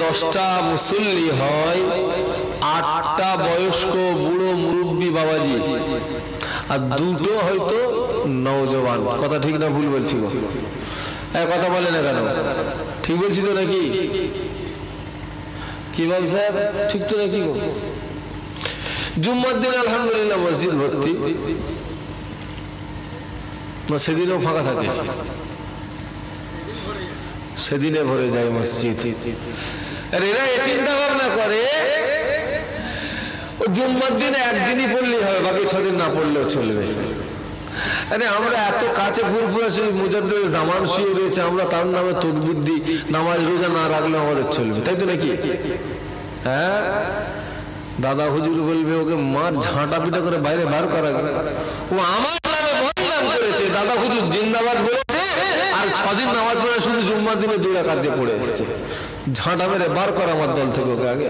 10টা মুসল্লি হয়, 8টা বয়স্ক বুড়ো মুরব্বী বাবাজি আর 2টো হয়তো নওজওয়ান। কথা ঠিক না ভুল বলছি গো? কথা বলে না কেন? ঠিক বলছি তো নাকি? কি বাবু সাহেব, ঠিক তো নাকি গো? জুম্মার দিন আলহামদুলিল্লাহ মসজিদ ভর্তি, সেদিনও ফাঁকা থাকে, সেদিনে ভরে যায় মসজিদ। এরা এই চিন্তা ভাবনা করে জুম্মার দিনে একদিনই পড়লেই হবে, বাকি 6 দিন না পড়লেও চলবে। আরে আমরা এত কাছে ফুরফুরা মুজাদ্দিদ জামান শুয়ে রয়েছে, আমরা তার নামে তাকবীর দিই, নামাজ রোজা না রাখলে আমাদের চলবে, তাই তো নাকি? হ্যাঁ, দাদা হুজুর বলবে ওকে মার ঝাঁটা পিটা করে বাইরে বার করা, ও আমার নামে বদনাম করেছে, দাদা হুজুর জিন্দাবাদ বলেছে, আর 6 দিন নামাজ পড়ে শুধু জুম্মার দিনে 2 রাকাত যে পড়ে এসছে, ঝাঁটা মেরে বার করা আমার দল থেকে ওকে আগে।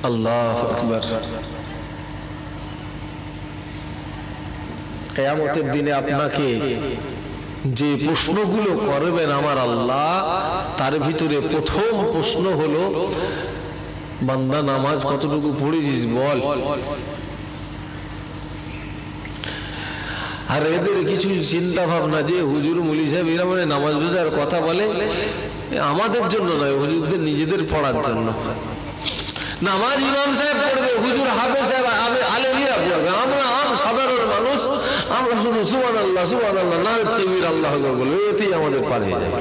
আল্লাহু আকবার। কিয়ামতের দিনে আপনাকে যে প্রশ্নগুলো করবেন আমার আল্লাহ, তার ভিতরে প্রথম প্রশ্ন হলো, বান্দা নামাজ কতটুকু পড়েছিস বল। আর এদের কিছু চিন্তা ভাবনা যে হুজুর মুলি সাহেব এরা মানে নামাজ রোজার কথা বলে, আমাদের জন্য নয়, হুজুরদের নিজেদের পড়ার জন্য। নামাজ ইমাম সাহেব পড়বে, হুজুর হাফেজ সাহেব আলেমীরা পড়বে, আমরা আম সাধারণ মানুষ, আমরা শুধু সুবহানাল্লাহ সুবহানাল্লাহ নারে তাকবীর আল্লাহু আকবার বলবো, এতেই আমাদের পার হয়ে যাবে।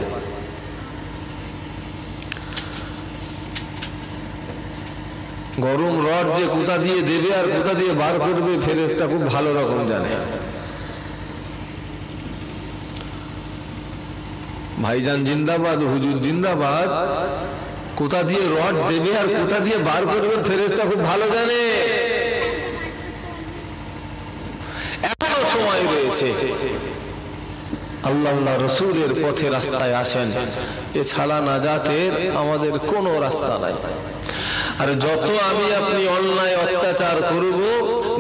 গরম রড যে কোথা দিয়ে দেবে আর কোথা দিয়ে বার করবে ফেরেশতা খুব ভালো রকম জানে। ভাইজান জিন্দাবাদ, হুজুর জিন্দাবাদ, কোথা দিয়ে রড দেবে আর কোথা দিয়ে বার করবে ফেরেশতা খুব ভালো জানে। এখনো সময় রয়েছে, আল্লাহ রাসূলের পথে রাস্তায় আসেন, এছাড়া নাজাতের আমাদের কোনো রাস্তা নাই। আর যত আমি আপনি অন্যায় অত্যাচার করব,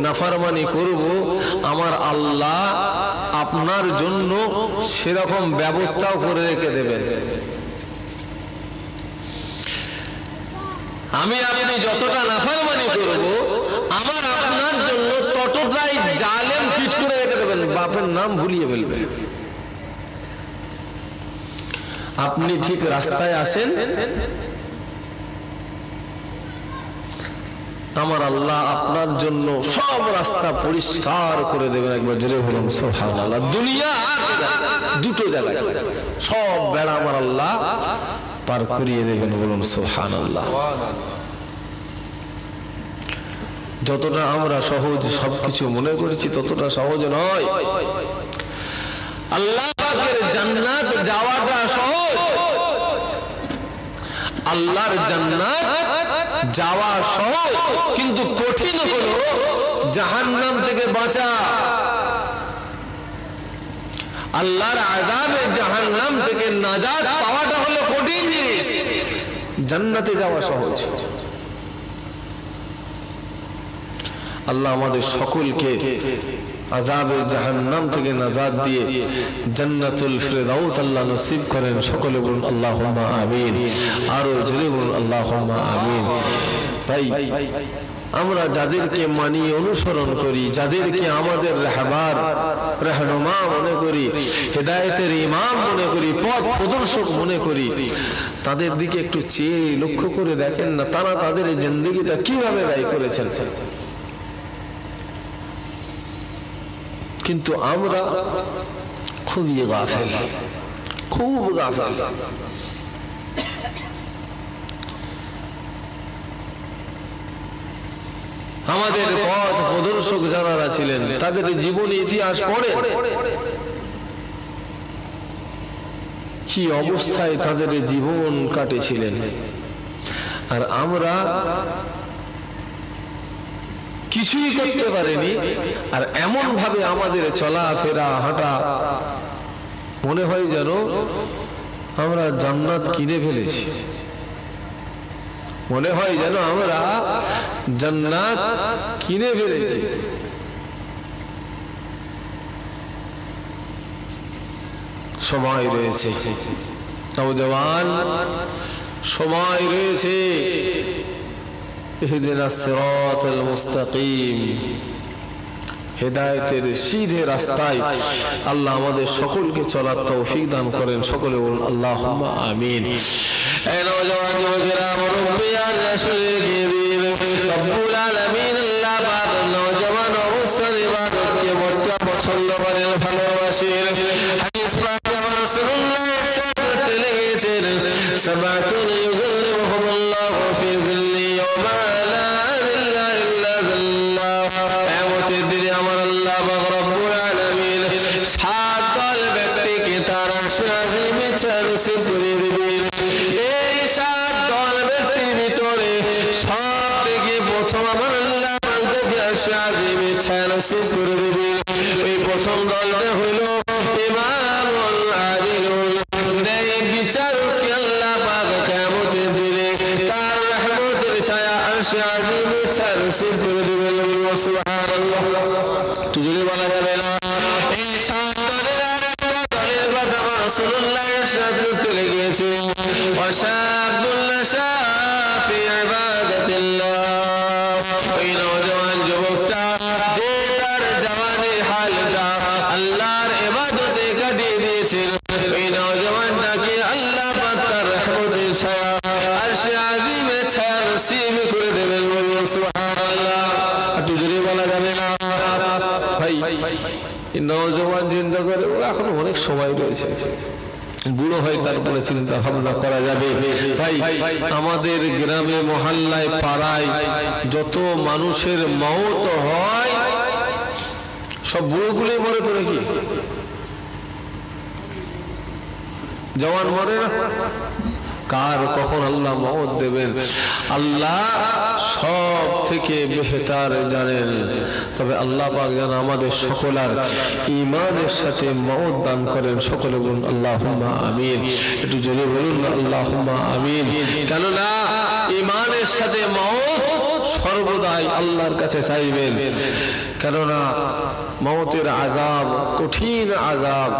নাফরমানি করব, আমার আল্লাহ আপনার জন্য সেরকম ব্যবস্থাও করে রেখে দেবেন। আমি আপনি যতটা নাফরমানি করব, আমার আপনার জন্য ততটাই জালেম ফিট করে রেখে দেবেন, বাপের নাম ভুলিয়ে ফেলবে। আপনি ঠিক রাস্তায় আসেন, আমার আল্লাহ আপনার জন্য সব রাস্তা পরিষ্কার করে দেবেন। একবার জোরে বলুন সুবহানাল্লাহ। দুনিয়া দুটো জায়গায় সব বেড়া আমার আল্লাহ পার করিয়ে দেবেন, বলুন সুবহানাল্লাহ। যতটা আমরা সহজ সবকিছু মনে করেছি ততটা সহজ নয়। আল্লাহ পাকের জান্নাত যাওয়াটা সহজ, আল্লাহর জান্নাত যাওয়া সহজ, কিন্তু কঠিন হলো জাহান্নাম থেকে বাঁচা। আল্লাহর আযাবে জাহান্নাম থেকে নাজাত পাওয়াটা হলো কঠিন জিনিস, জান্নাতে যাওয়া সহজ। আল্লাহ আমাদের সকলকে আযাবে জাহান্নাম থেকে নাজাত দিয়ে জান্নাতুল ফিরদাউস আল্লাহ নসিব করেন। সকলে বলুন আল্লাহুম্মা আমিন। আরো জোরে বলুন আল্লাহুম্মা আমিন। ভাই, আমরা যাদেরকে মানি অনুসরণ করি, যাদেরকে আমাদের রাহবার রাহনুমা মনে করি, হেদায়েতের ইমাম মনে করি, পথ প্রদর্শক মনে করি, তাদের দিকে একটু চেয়ে লক্ষ্য করে দেখেন না, তারা তাদের জিন্দেগিটা কিভাবে ব্যয় করেছেন। কিন্তু আমরা খুবই গাফেল, খুব গাফেল। আমাদের পথ প্রদর্শক যারা ছিলেন তাদের জীবনী ইতিহাস পড়ে কি অবস্থায় তাদের জীবন কাটেছিলেন, আর আমরা কিছুই করতে পারিনি। আর এমন ভাবে আমাদের চলাফেরা হাঁটা, মনে হয় যেন আমরা জান্নাত কিনে ফেলেছি, মনে হয় যেন আমরা জান্নাত কিনে ফেলেছি। সময় রয়েছে, নওজওয়ান সময় রয়েছে, ইহদিনাস সিরাতাল মুস্তাকিম, হেদায়েতের সিধে রাস্তায় আল্লাহ আমাদের সকলকে চলার তৌফিক দান করেন। সকলে বলুন আল্লাহুম্মা আমিন। এই নওজওয়ান যুবকেরা, মুরব্বিয়ান, রাসূলগির, রব্বুল আলামিন আল্লাহ পাক নওজওয়ান অবস্থায় ইবাদতকে বড় পছন্দ করেন, ভালোবাসেন। হাদিস পাকে আমার রাসূলুল্লাহ ইরশাদ করতে লেগেছেন, সাবাতুন ইউযিল্লুহুমুল্লাহু ফি যিল্লি ইয়াওমা লা যিল্লা ইল্লা যিল্লাহ। কিয়ামতের দিনে আমার আল্লাহ পাক রব্বুল আলামিন সাত দল ব্যক্তিকে তার আরশে আজিমে ছায়ায় করে দিবেন। এই সাত দল ব্যক্তির ভিতরে সবথেকে প্রথম আমার আল্লাহ পাক আরশে আজিমে ছায়ায় করে দিবেন। এই প্রথম দলটা হলো ইমামুল আদিলুল, ন্যায় বিচারক। আল্লাহ পাক কিয়ামতের দিনে তার রহমতের ছায়া আরশে আজিমে ছায়ায় করে দিবেন। সুবহানাল্লাহ, তুই বলা যাবে না। এই সাত দলের আরেকটা দলের কথা রাসূলুল্লাহ ইরশাদ করতে লেগেছে, ওয়াশাবুল নাশা ফি ইবাদাতিল্লাহ। ওই নওজওয়ান যুবকটা যে তার জওয়ানি হালটা আল্লাহর ইবাদতে কাটিয়ে দিয়েছিল, ওই নওজওয়ানটাকে আল্লাহ পাক তার রহমতের ছায়া আরশে আজিমে ছায়া নসিব করে দেবেন। সুবহানাল্লাহ, একটু জোরে বলা যাবে না ভাই? নওজওয়ান চিন্তা করে ও এখন অনেক সময় রয়েছে, বুড়ো হয় তারপরে চিন্তা ভাবনা করা যাবে। ভাই, আমাদের গ্রামে মহল্লায় পাড়ায় যত মানুষের মওত হয় সব বুড়োগুলোই মরে তো নাকি? জওয়ান মরে না? কার কখন আল্লাহ মওত দেবেন আল্লাহ সব থেকে বেহতার জানেন। তবে আল্লাহ পাক যেন আমাদের সকলের ঈমানের সাথে মওত দান করেন। সকলে বলুন আল্লাহুম্মা আমিন। একটু জোরে বলুন না আল্লাহুম্মা আমিন। কেননা ঈমানের সাথে মওত সর্বদাই আল্লাহর কাছে চাইবেন। কেননা মওতের আযাব কঠিন আযাব,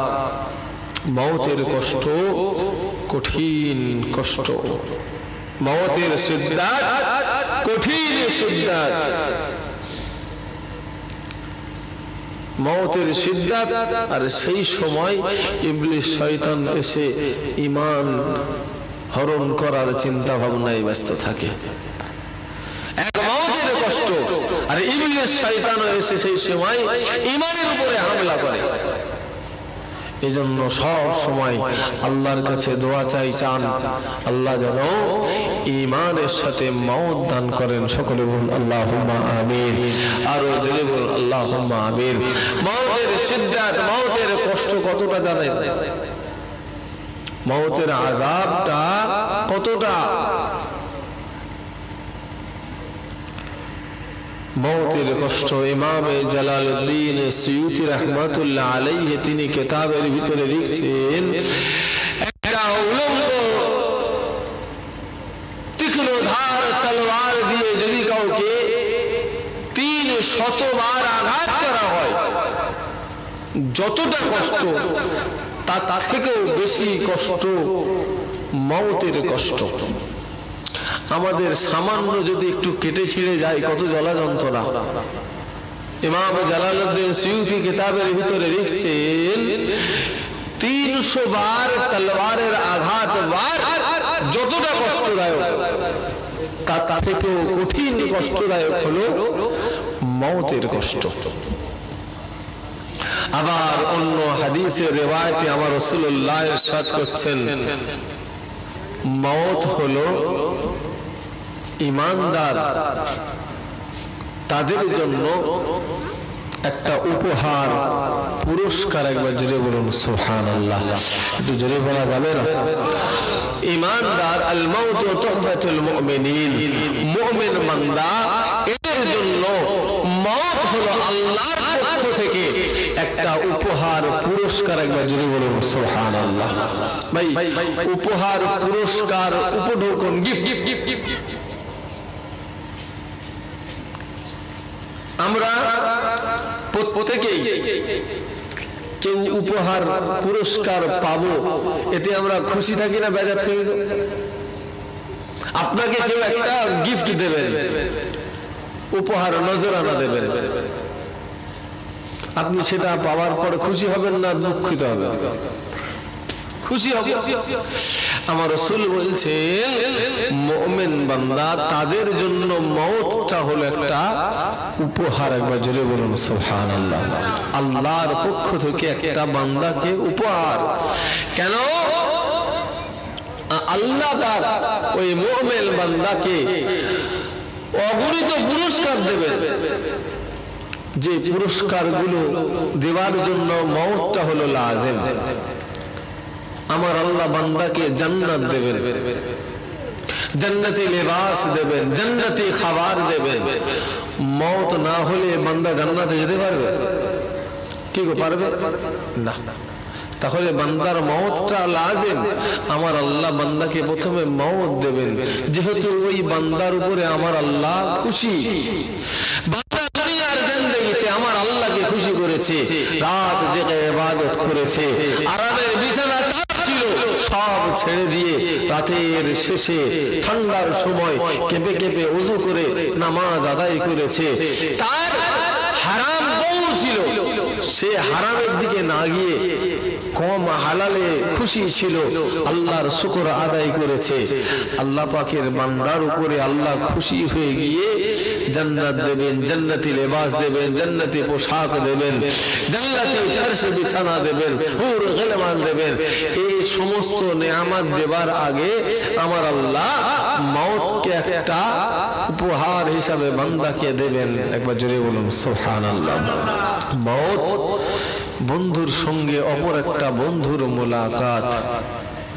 মওতের কষ্ট কঠিন কষ্ট, মওতের শিদ্দাত কঠিন শিদ্দাত, মওতের শিদ্দাত। আর সেই সময় ইবলিস শয়তান এসে ঈমান হরণ করার চিন্তা ভাবনায় ব্যস্ত থাকে। এক মওতের কষ্ট, আর ইবলিস শয়তান এসে সেই সময় ঈমানের উপরে হামলা করে। এজন্য সব সময় আল্লাহর কাছে দোয়া চান আল্লাহ যেন ঈমানের সাথে মওত দান করেন। সকলে বলুন আল্লাহুম্মা আমিন। আরো জোরে বলুন আল্লাহুম্মা আমিন। মওতের শিদ্দাত, মওতের কষ্ট কতটা জানেন? মওতের আযাবটা কতটা? মওতের কষ্ট ইমামে জালালউদ্দিন সুয়ুতি রাহমাতুল্লাহ আলাইহি তিনি কিতাবের ভিতরে লিখছেন, একটা উলঙ্গ তীক্ষ্ণ ধার তলোয়ার দিয়ে যদি কাউকে 300 বার আঘাত করা হয়, যতটা কষ্ট তার থেকেও বেশি কষ্ট মওতের কষ্ট। আমাদের সামান্য যদি একটু কেটে ছিঁড়ে যায় কত জ্বালা যন্ত্রণা। ইমাম জালালউদ্দিন সুয়ুতি কিতাবের ভিতরে লিখছেন 300 বার তলোয়ারের আঘাত যতটা কষ্টদায়ক তার থেকেও কঠিন কষ্টদায়ক হলো মওতের কষ্ট। আবার অন্য হাদিসের রিওয়ায়াতে আমার রাসূলুল্লাহ ইরশাদ করছেন, মওত হলো ঈমানদার তাদের জন্য একটা উপহার, পুরস্কার। একবার জোরে বলুন সুবহানাল্লাহ। একটু জোরে বলা যাবে না? ঈমানদার আল মাউতু তুহফাতুল মুমিনিন, মুমিন বান্দা এদের জন্য মওত হলো আল্লাহর পক্ষ থেকে একটা উপহার, পুরস্কার। একবার জোরে বলুন সুবহানাল্লাহ। ভাই, উপহার, পুরস্কার, উপঢৌকন, গিফট আমরা প্রত্যেকেই কেউ উপহার পুরস্কার পাবো, এতে আমরা খুশি থাকি না বেজার থেকে? আপনাকে কেউ একটা গিফট দেবেন, উপহার নজরানা দেবেন, আপনি সেটা পাওয়ার পর খুশি হবেন না দুঃখিত হবেন? খুশি হবেন। আমার রাসূল বলছে মুমিন বান্দা তাদের জন্য মওতটা হলো একটা উপহার। একবার জোরে বলুন সুবহানাল্লাহ। আল্লাহর পক্ষ থেকে একটা বান্দাকে উপহার। কেন? আল্লাহ পাক ওই মুমিন বান্দাকে অগণিত পুরস্কার দেবেন, যে পুরস্কারগুলো দেওয়ার জন্য মওতটা হলো লাজিম। আমার আল্লাহ বান্দাকে জান্নাত দেবেন, জান্নাতি লিবাস দেবেন, জান্নাতি খাবার দেবেন। মওত না হলে বান্দা জান্নাতে যেতে পারবে কি গো? পারবে না। তাহলে বান্দার মওতটা লাজিম। আমার আল্লাহ বান্দাকে প্রথমে মওত দেবেন, যেহেতু ওই বান্দার উপরে আমার আল্লাহ খুশি। বান্দা দুনিয়ার জিন্দেগিতে আমার আল্লাহকে খুশি করেছে, রাত জেগে ইবাদত করেছে, আরামের বিছানা ছিল, সব ছেড়ে দিয়ে রাতের শেষে ঠান্ডার সময় কেঁপে কেঁপে ওযু করে নামাজ আদায় করেছে। তার হারাম বউ ছিল, সে হারামের দিকে না গিয়ে কম হালালে খুশি ছিল, আল্লাহর শুকর আদায় করেছে। আল্লাহ পাকের বান্দার উপরে আল্লাহ খুশি হয়ে গিয়ে জান্নাত দেবেন, জান্নাতি লিবাস দেবেন, জান্নাতি পোশাক দেবেন, জান্নাতি ফরশ বিছানা দেবেন, হুর গিলমান দেবেন। এই সমস্ত নেয়ামত দেবার আগে আমার আল্লাহ মওতকে একটা উপহার হিসাবে বান্দাকে দেবেন। একবার জোরে বলুন সুবহানাল্লাহ। মওত বন্ধুর সঙ্গে অপর একটা বন্ধুর মোলাকাত।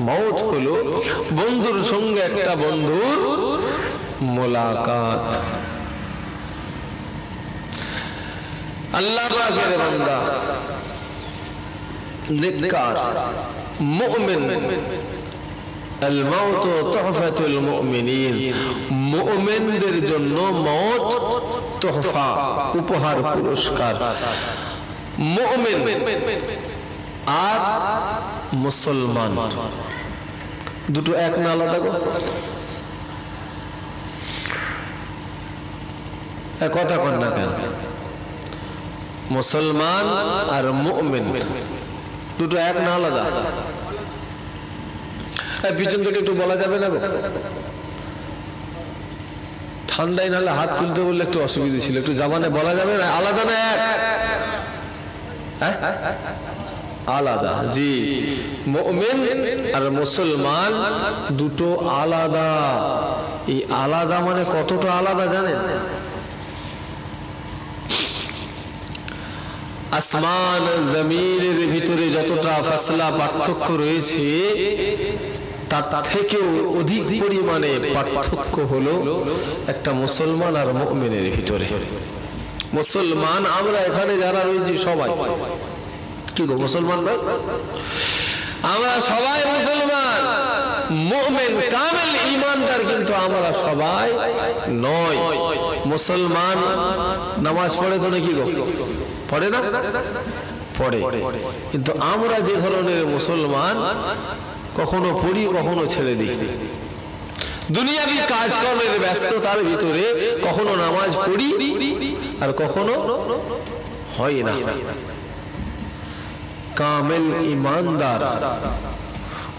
মওত হলো বন্ধুর সঙ্গে একটা বন্ধুর মোলাকাত। আল্লাহ পাকের বান্দা নেককার মুমিন, আল মাউত তুহফাতুল মুমিনিন, মুমিনদের জন্য মওত তোহফা, উপহার, পুরস্কার। মুমিন আর মুসলমান দুটো এক না আলাদা গো? কথা কন না কেন? মুসলমান আর মুমিন দুটো এক না আলাদা? পিছন থেকে একটু বলা যাবে না গো? ঠান্ডায় নাহলে হাত তুলতে বললে একটু অসুবিধা ছিল, একটু জাবানে বলা যাবে না? আলাদা না এক? আলাদা। জি, মুমিন আর মুসলমান দুটো আলাদা। এই আলাদা মানে কতটা আলাদা জানেন? আসমান জমিনের ভিতরে যতটা ফাসলা পার্থক্য রয়েছে, তার থেকেও অধিক পরিমাণে পার্থক্য হলো একটা মুসলমান আর মুমিনের ভিতরে। মুসলমান আমরা এখানে যারা রয়েছি সবাই কি গো মুসলমান না? আমরা সবাই মুসলমান, মুমিন কামেল ঈমানদার কিন্তু আমরা সবাই নয়। মুসলমান নামাজ পড়ে তো নাকি গো? পড়ে না? পড়ে। কিন্তু আমরা যে ধরনের মুসলমান, কখনো পড়ি কখনো ছেড়ে দিই। দুনিয়াবি কাজকর্মের ব্যস্ততার ভিতরে কখনো নামাজ পড়ি আর কখনো হয় না। কামেল ঈমানদার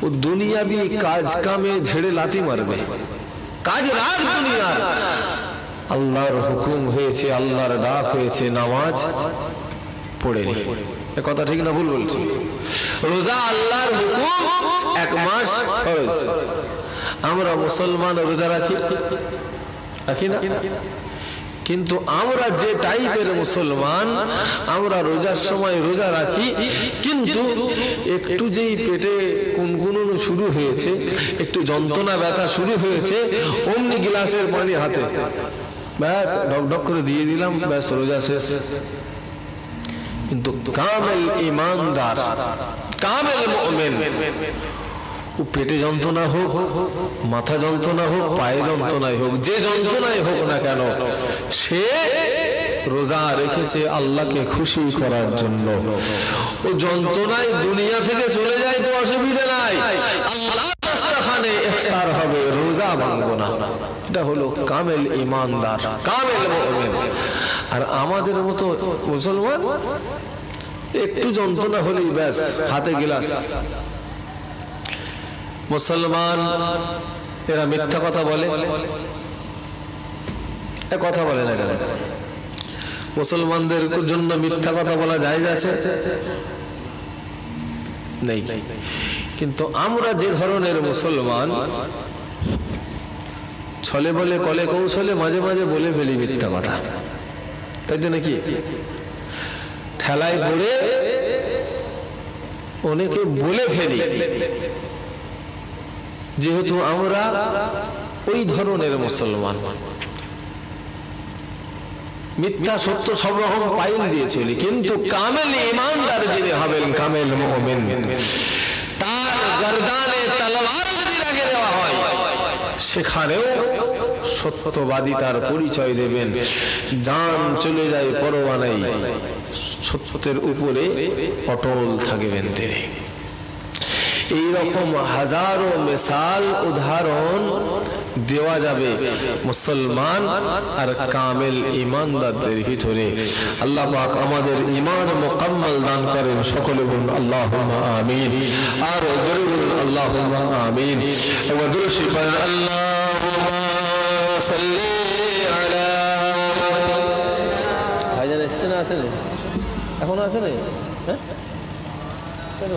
ও দুনিয়াবি কাজ কামে ঝেড়ে লাথি মারবে, কাজ রাত দুনিয়ার। আল্লাহর হুকুম হয়েছে, আল্লাহর ডাক হয়েছে, নামাজ পড়েনি। এ কথা ঠিক না ভুল বলছি? রোজা আল্লাহর হুকুম, 1 মাস ফরজ। আমরা মুসলমান রোজা রাখি না? কিন্তু আমরা যে টাইপের মুসলমান, আমরা রোজার সময় রোজা রাখি, কিন্তু একটু যেই পেটে কুনকুনানো শুরু হয়েছে, একটু যন্ত্রণা ব্যথা শুরু হয়েছে, অমনি গ্লাসের পানি হাতে, ব্যাস ঢক ঢক করে দিয়ে দিলাম, ব্যাস রোজা শেষ। কিন্তু কামেল ঈমানদার, কামেল মুমিন, ও পেটে যন্ত্রণা হোক, মাথা যন্ত্রণা হোক, পায়ে যন্ত্রণাই হোক, যে যন্ত্রণাই হোক না কেন, সে রোজা রেখেছে আল্লাহকে খুশি করার জন্য। ও যন্ত্রণায় দুনিয়া থেকে চলে যায় তো অসুবিধা নাই, আল্লাহর রাস্তাখানে ইফতার হবে, রোজা ভাঙবো না। এটা হলো কামেল ঈমানদার, কামেল মুমিন। আর আমাদের মতো মুসলমান একটু যন্ত্রণা হলেই ব্যাস হাতে গিলাস। মুসলমান এরা মিথ্যা কথা বলে, কথা বলে না কেন? মুসলমানদের জন্য মিথ্যা কথা বলা জায়েজ আছে? নেই। কিন্তু আমরা যে ধরনের মুসলমান, ছলে বলে কলে কৌশলে মাঝে মাঝে বলে ফেলি মিথ্যা কথা, তাই তো নাকি? ঠেলায় পড়ে অনেকে বলে ফেলি, যেহেতু আমরা ওই ধরনের মুসলমান। মিথ্যা সত্য সব রকম পাইল দিয়ে চলি, কিন্তু কামেল ঈমানদার যিনি হবেন, কামেল মুমিন, তার গর্দানে তলোয়ার যদি রেখে দেওয়া হয় সেখানেও সত্যবাদী তার পরিচয় দেবেন। জান চলে যায় পরোয়া নাই, সত্যের উপরে অটল থাকবেন তিনি। এইরকম হাজারো মিসাল উদাহরণ দেওয়া যাবে মুসলমান আর কামেল ঈমানদারদের ভিতরে। আল্লাহ পাক আমাদের ঈমান মুকাম্মাল দান করেন, সকলে বলুন আল্লাহুম্মা আমিন। আর জোরে বলুন আল্লাহুম্মা আমিন। এবং দুরূদ শরীফ পড়েন, আল্লাহুম্মা সাল্লি আলা। ভাইজান এসছে না? আছে না? এখনো আছে না? হ্যাঁ, কেন?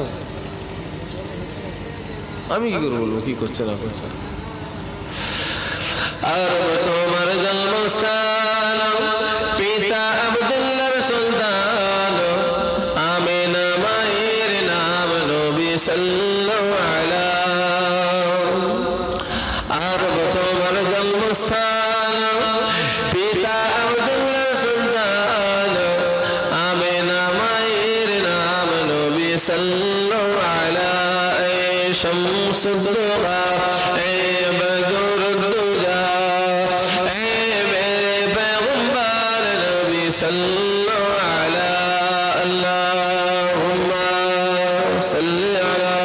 আমি কি করে বলবো কি করছে না করছে? আর তোমার জন্মস্থান পিতা আব্দুল্লাহর সন্তান, আমিনা মায়ের নাম নবী সাল্লাল্লাহু আলাইহি। আর তোমার জন্মস্থান পিতা আব্দুল্লাহর সন্তান, আমিনা মায়ের নাম নবী সাল্লাল্লাহু আলাইহি। শামসুদ দুহা এ বদর দুজা, এ মেরে पैगंबर नबी सल्लल्लाहु अला अल्लाहुम्मा सल्ली अला।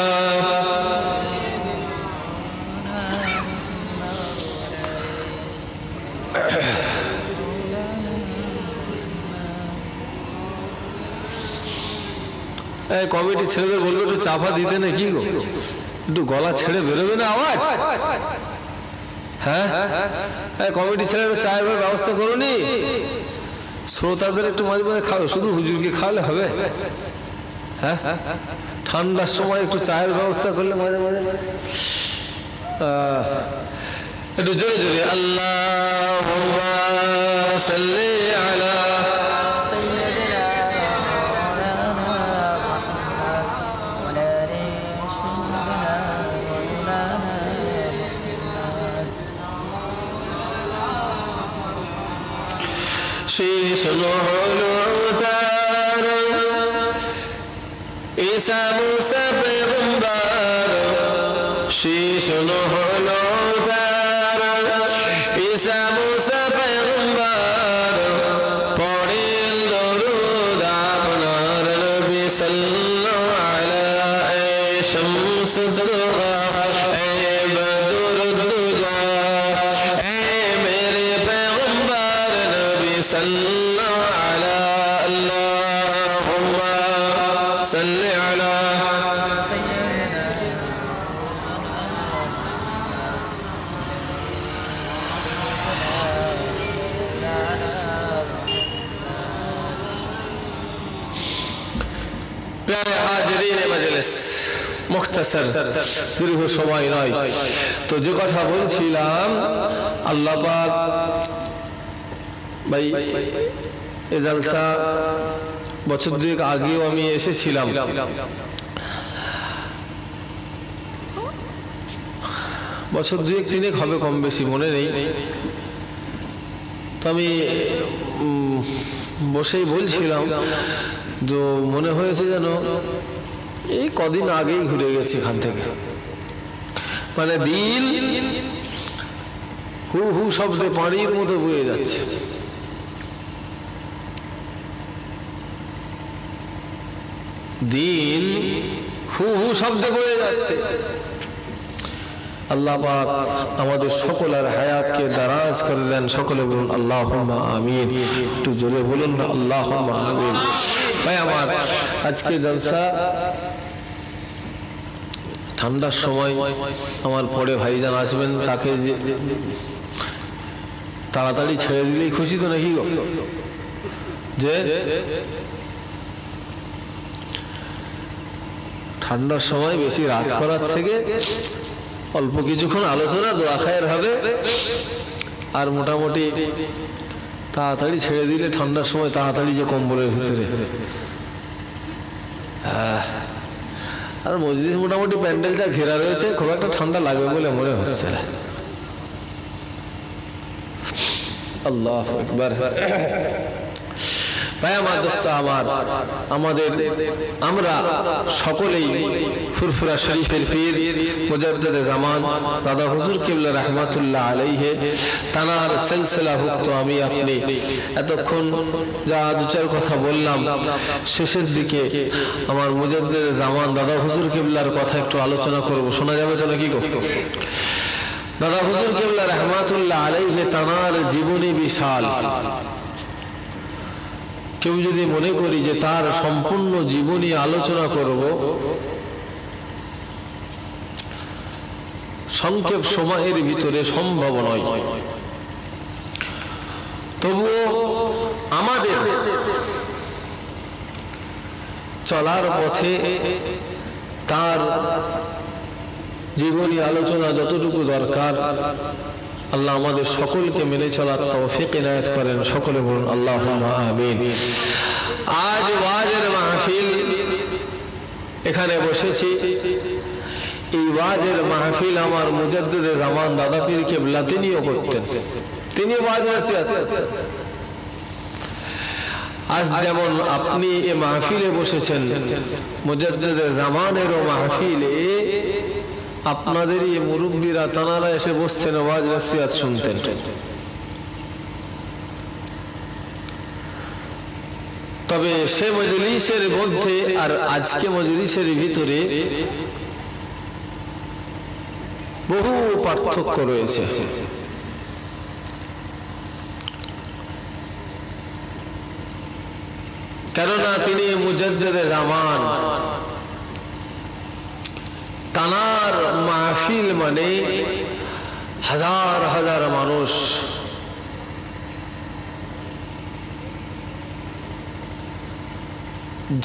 কমিটি ছেলেদের বলবো একটু চাপা দিতে না, কি গো একটু গলা ছেড়ে বেরোবে না আওয়াজ? হ্যাঁ, কমিটি ছেলেরা চায়ের ব্যবস্থা করুনি, শ্রোতাদের একটু মাঝে মাঝে খাও, শুধু হুজুরকে খাওয়ালে হবে? হ্যাঁ, ঠান্ডার সময় একটু চায়ের ব্যবস্থা করলে মাঝে মাঝে একটু জোরে জোরে আল্লাহুম্মা সাল্লি আলা। শেষ হলো তার ঈসা মুসা পয়গম্বর, শেষ হলো তার ঈসা মুসা পয়গম্বর, পড়েন দরুদ আপনার নবী সাল্লাল্লাহু আলাইহি। শামসুদ দুহা এ বদর দুজা, এ মেরে पैगंबर नबी सल्लल्लाहु अला अल्लाहुम्मा सल्ली अला। প্রিয় হাজিরিন মজলিস, মুখতাসার, দীর্ঘ সময় নয়। তো যে কথা বলছিলাম, আল্লাহ পাক ভাই এই জালসা বছর দুয়েক আগেও আমি এসেছিলাম। বছর দুয়েক তিনেক হবে, কম বেশি মনে নেই। তো আমি বসেই বলছিলাম, তো মনে হয়েছে যেন এই কদিন আগেই ঘুরে গেছি এখান থেকে। মানে দিন হু হু শব্দে পানির মতো বয়ে যাচ্ছে। দিন হু হু শব্দে বয়ে যাচ্ছে। আল্লাহ পাক আমাদের সকলের হায়াতকে দারাজ করে দেন। সকলে বলুন আল্লাহুম্মা আমিন। একটু জোরে বলুন না আল্লাহুম্মা আমিন। ভাই আমার, আজকে জলসা ঠান্ডার সময় আমার পরে ভাইজান আসবেন, তাকে যে তাড়াতাড়ি ছেড়ে দিলেই খুশি তো নাকি গো? যে ঠান্ডার সময় বেশি রাত করার থেকে অল্প কিছুক্ষণ আলোচনা দোয়া খায়ের হবে, আর মোটামুটি তাড়াতাড়ি ছেড়ে দিলে ঠান্ডার সময় তাড়াতাড়ি যে কম্বলের ভিতরে। আর মসজিদ মোটামুটি প্যান্ডেলটা ঘেরা রয়েছে, খুব একটা ঠান্ডা লাগবে বলে মনে হচ্ছে না। আল্লাহু আকবার। ভাই আমার, দোস্ত আমার, আমরা সকলেই ফুরফুরা শরীফের পীর মুজাদ্দিদে জামান দাদা হুজুর কিবলা রাহমাতুল্লাহ আলাইহি তানার সিলসিলাভুক্ত আমি আপনি এতক্ষণ যা দু চার কথা বললাম, শেষের দিকে আমার মুজাদ্দিদে জামান দাদা হুজুর কিবলার কথা একটু আলোচনা করব। শোনা যাবে তো নাকি গো? দাদা হুজুর কিবলা রাহমাতুল্লাহ আলাইহি তানার জীবনী বিশাল। কেউ যদি মনে করি যে তার সম্পূর্ণ জীবনী আলোচনা করব, সংক্ষেপ সময়ের ভিতরে সম্ভব নয়। তবুও আমাদের চলার পথে তার জীবনী আলোচনা যতটুকু দরকার, আল্লাহ আমাদের সকলকে মেনে চলার তৌফিক ইনায়াত করেন। সকলে বলুন আল্লাহুম্মা আমিন। আজ ওয়াজের মাহফিল এখানে বসেছি। এই ওয়াজের মাহফিল আমার মুজাদ্দিদে জামান দাদা পীর কিবলা তিনিও করতেন, তিনি ওয়াজ নসিহত। আজ যেমন আপনি এই মাহফিলে বসেছেন, মুজাদ্দিদে জামানেরও মাহফিলে আপনাদের এই মুরব্বীরা তানারা এসে বসতেন, ওয়াজ নসিহত শুনতেন। তবে সে মজলিসের মধ্যে আর আজকে মজলিসের ভিতরে বহু পার্থক্য রয়েছে। কেননা তিনি মুজাদ্দিদে জামান, তানার মাহফিল মানে হাজার হাজার মানুষ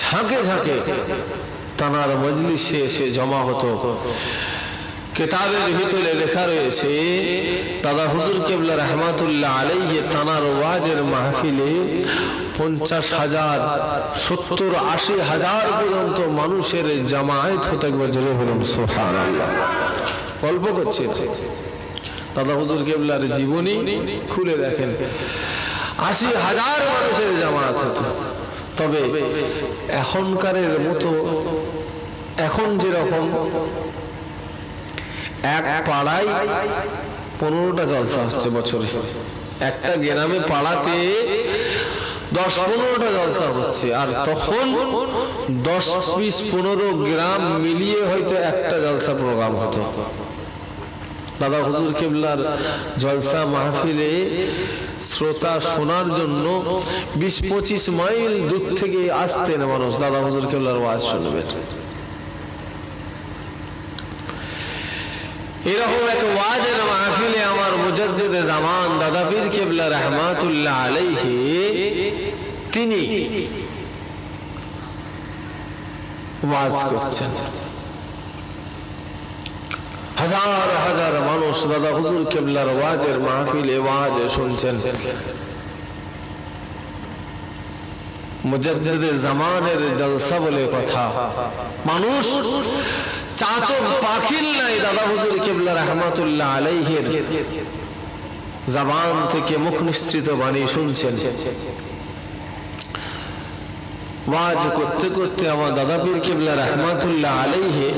ঝাঁকে ঝাঁকে তানার মজলিসে এসে জমা হতো। কিতাবের ভিতরে লেখা রয়েছে দাদা হুজুর কিবলা রাহমাতুল্লাহ আলাইহি তানার ওয়াজের মাহফিলে 50,000, 70, 80,000 পর্যন্ত মানুষের জামায়াত হতে জোরে বলুন সুবহানাল্লাহ। গল্প করছে দাদা হুজুর কিবলার জীবনী খুলে দেখেন, 80,000 মানুষের জামায়াত হতো। তবে এখনকারের মতো এখন যেরকম এক পাড়ায় 15টা জলসা হচ্ছে বছরে, একটা গ্রামে পাড়াতে 10-15টা জলসা হচ্ছে, আর তখন 10-20-15 গ্রাম মিলিয়ে হয়তো একটা জলসা প্রোগ্রাম হতো। দাদা হুজুর কিবলার জলসা মাহফিলে শ্রোতা শোনার জন্য 20-25 মাইল দূর থেকে আসতেন মানুষ দাদা হুজুর কিবলার ওয়াজ শুনবেন। এরকম এক ওয়াজের মাহফিলে আমার মুজাদ্দিদে জামান দাদা পীর কিবলা রাহমাতুল্লাহ আলাইহি তিনি ওয়াজ করছেন। হাজার হাজার মানুষ দাদা হুজুর কিবলার ওয়াজের মাহফিলে ওয়াজ শুনছেন। মুজাদ্দিদে জামানের জলসা বলে কথা, মানুষ চাতক পাখির নাই দাদা হুজুর কিবলা রাহমাতুল্লাহ আলাইহির জবান থেকে মুখ নিঃসৃত বাণী শুনছেন। ওয়াজ করতে করতে আমার দাদা পীর কিবলা রাহমাতুল্লাহ আলাইহি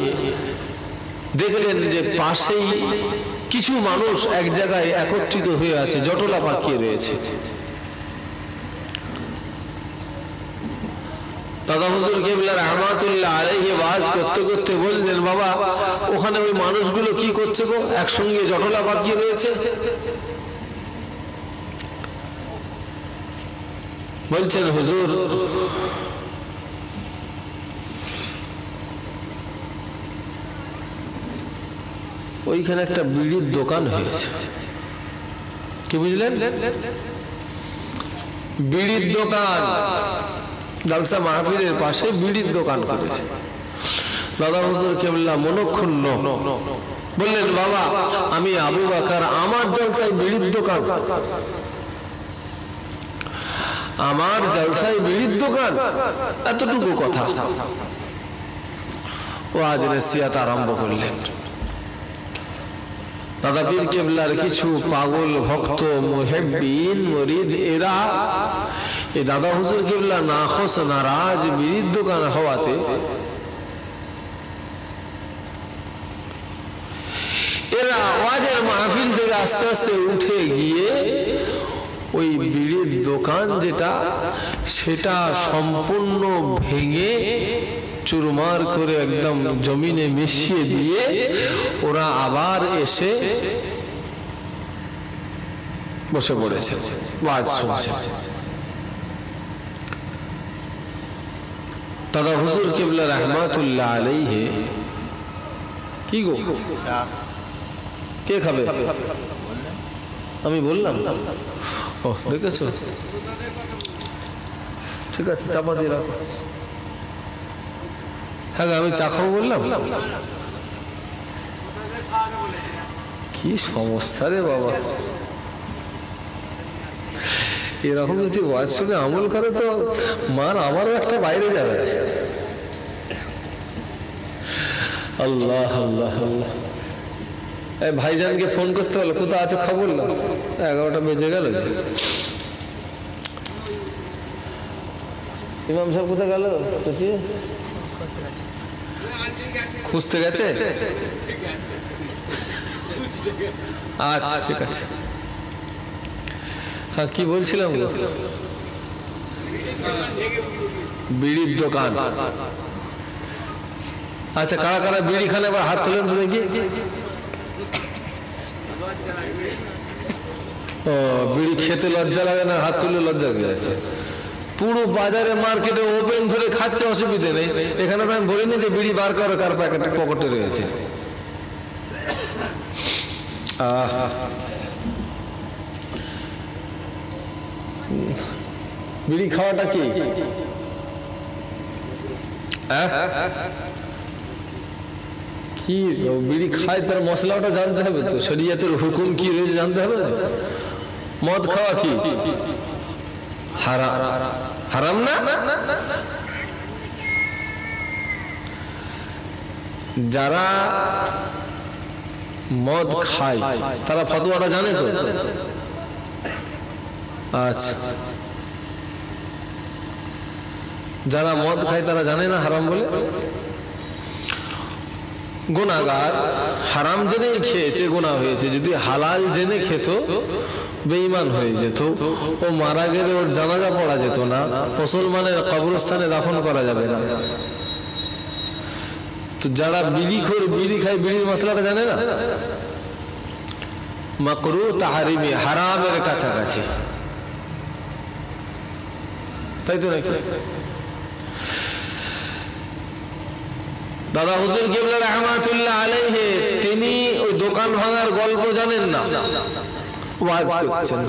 দেখলেন যে পাশেই কিছু মানুষ এক জায়গায় একত্রিত হয়ে আছে, জটলা পাকিয়ে রয়েছে। দাদা হুজুর কিবলা রাহমাতুল্লাহ আলাইহি ওয়াজ করতে করতে বললেন, বাবা ওখানে ওই মানুষগুলো কি করছে গো, একসঙ্গে জটলা পাকিয়ে রয়েছে। বলছেন হুজুর ওইখানে একটা বিড়ির দোকান হয়েছে। কি বুঝলেন? বিড়ির দোকান, জালসা মাহফিলের পাশে বিড়ির দোকান করেছে। দাদা হুজুর কিবলা মনক্ষুণ্ণ বললেন, বাবা আমি আবু বকর, আমার জলসায় বিড়ির দোকান, আমার জলসায় বিড়ির দোকান, এতটুকু কথা। ওয়াজ নসিহত আরম্ভ করলেন। দাদা পীর কেবলার কিছু পাগল ভক্ত মুহিব্বিন মুরিদ এরা এই দাদা হুজুর কেবলা নাখোশ নারাজ বিড়ির দোকান হওয়াতে এরা ওয়াজের মাহফিল থেকে আস্তে আস্তে উঠে গিয়ে ওই বিড়ির দোকান যেটা সেটা সম্পূর্ণ ভেঙে চুরমার করে একদম জমিনে মিশিয়ে দিয়ে ওরা আবার এসে বসে পড়েছে, ওয়াজ শুনছে। দাদা হুজুর কিবলা রাহমাতুল্লাহ আলাইহি কি গো, কে খাবে? আমি বললাম, ও দেখেছো, ঠিক আছে চাপা দিয়ে রাখো। হ্যাঁ আমি চা খাবো বললাম, কি সমস্যা রে বাবা। এরকম যদি ওয়াজ শুনে আমল করে তো মার আমারও একটা বাইরে যাবে। আল্লাহ আল্লাহ আল্লাহ। এই ভাইজানকে ফোন করতে হলো, কোথা আছে খবর না, 11টা বেজে গেল। ইমাম সাহেব কোথায় গেল? খুঁজতে গেছে? আচ্ছা ঠিক আছে। হ্যাঁ কি বলছিলাম, বিড়ির দোকান। আচ্ছা কারা কারা বিড়ি খানে আবার হাত তোলেন তো দেখি। ও বিড়ি খেতে লজ্জা লাগে না, হাত তুলে লজ্জা গেছে। পুরো বাজারে মার্কেটে ওপেন ধরে খাচ্ছে, অসুবিধে নেই। এখানে তো আমি বলিনি যে বিড়ি বার করো কার প্যাকেটে পকেটে রয়েছে। বিড়ি খাওয়াটা কি? কি বিড়ি খায় তার মশলাটা জানতে হবে তো, শরীয়তের হুকুম কি রয়েছে জানতে হবে। মদ খাওয়া কি হারাম? হারাম না? যারা মদ খায় তারা ফতোয়াটা জানে তো? আচ্ছা, যারা মদ খায় তারা জানে না হারাম বলে? গুনাহগার হারাম জেনেই খেয়েছে, গুনাহ হয়েছে। যদি হালাল জেনে খেত বেঈমান হয়ে যেত, ও মারা গেলে ওর জানাজা পড়া যেত না, মুসলমানের কবরস্থানে দাফন করা যাবে না। তো যারা বিড়িখোর, বিড়ি খায়, বিড়ির মশলাটা জানে না, মাকরুহ তাহরিমি, হারামের কাছাকাছি, তাই তো নাকি? দাদা হুজুর কিবলা রাহমাতুল্লাহ আলাইহি তিনি ওই দোকান ভাঙার গল্প জানেন না, ওয়াজ করছেন।